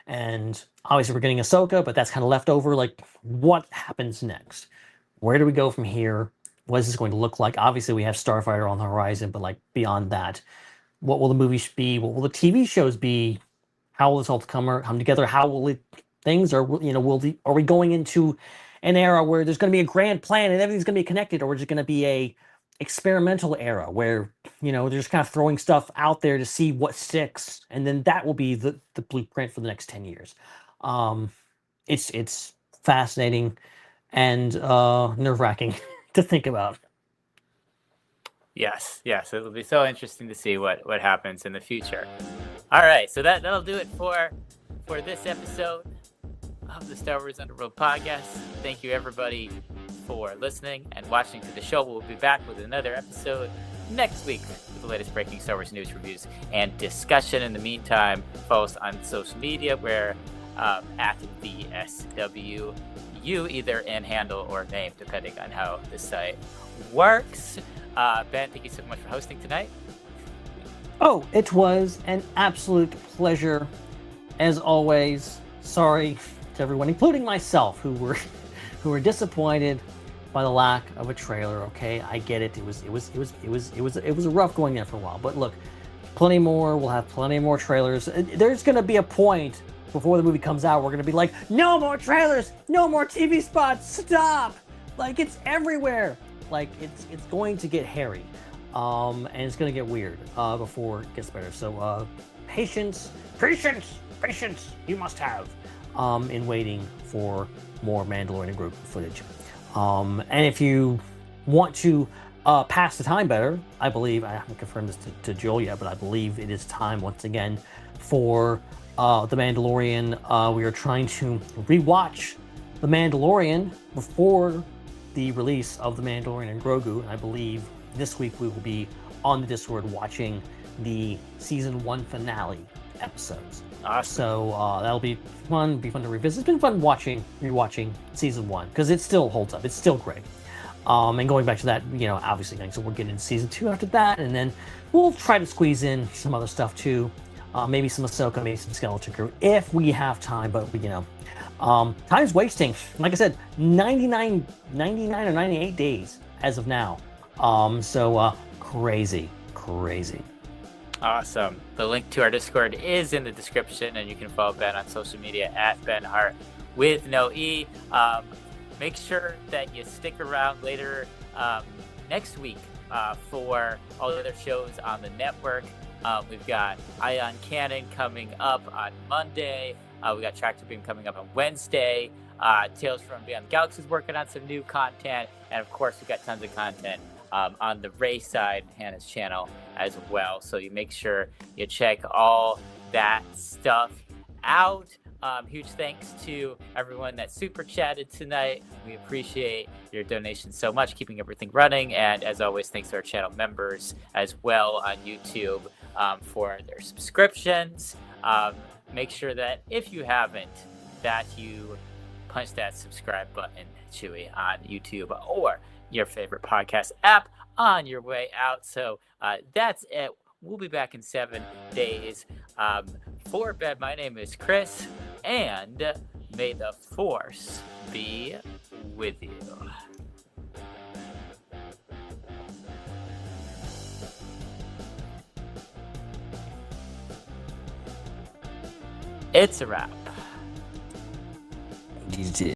And obviously we're getting Ahsoka, but that's kind of left over. Like, what happens next? Where do we go from here? What is this going to look like? Obviously we have Starfighter on the horizon, but like beyond that, what will the movies be? What will the TV shows be? How will this all come together? How will it things, or, you know, are we going into an era where there's going to be a grand plan and everything's going to be connected, or is it going to be a experimental era where, you know, they're just kind of throwing stuff out there to see what sticks, and then that will be the blueprint for the next 10 years. It's fascinating and nerve-wracking to think about. Yes, it'll be so interesting to see what happens in the future. All right, so that'll do it for this episode of the Star Wars Underworld Podcast. Thank you, everybody, for listening and watching to the show. We'll be back with another episode next week with the latest breaking Star Wars news, reviews, and discussion. In the meantime, follow us on social media. We're at the SWU, either in handle or name, depending on how the site works. Ben, thank you so much for hosting tonight. Oh, it was an absolute pleasure, as always. Sorry to everyone, including myself, who were disappointed by the lack of a trailer. Okay, I get it. It was a rough going there for a while. But look, plenty more. We'll have plenty more trailers. There's going to be a point before the movie comes out. We're going to be like, no more trailers, no more TV spots. Stop! Like, it's everywhere. Like, it's going to get hairy, and it's going to get weird before it gets better. So patience you must have in waiting for more Mandalorian and Grogu footage. And if you want to pass the time better. I believe, I haven't confirmed this to Joel yet, but I believe it is time once again for The Mandalorian. We are trying to rewatch The Mandalorian before the release of The Mandalorian and Grogu. And I believe this week we will be on the Discord watching the season 1 finale episodes. Awesome. So that'll be fun. Be fun to revisit. It's been fun rewatching season 1 because it still holds up. It's still great. And going back to that, obviously, so we'll get into season 2 after that, and then we'll try to squeeze in some other stuff too. Maybe some Ahsoka, maybe some Skeleton Crew if we have time. But time's wasting. Like I said, 99 or 98 days as of now. So crazy. Awesome. The link to our Discord is in the description, and you can follow Ben on social media at Ben Hart with no E. Make sure that you stick around later next week for all the other shows on the network. We've got Ion Cannon coming up on Monday. We got Tractor Beam coming up on Wednesday. Tales from Beyond the Galaxy is working on some new content. And of course, we've got tons of content on the Raeside, Hannah's channel as well. So you make sure you check all that stuff out. Huge thanks to everyone that super chatted tonight. We appreciate your donations so much, keeping everything running. And as always, thanks to our channel members as well on YouTube for their subscriptions. Make sure that if you haven't, that you punch that subscribe button, Chewy, on YouTube or your favorite podcast app on your way out. So that's it. We'll be back in 7 days. For Ben, my name is Chris, and may the Force be with you. It's a wrap.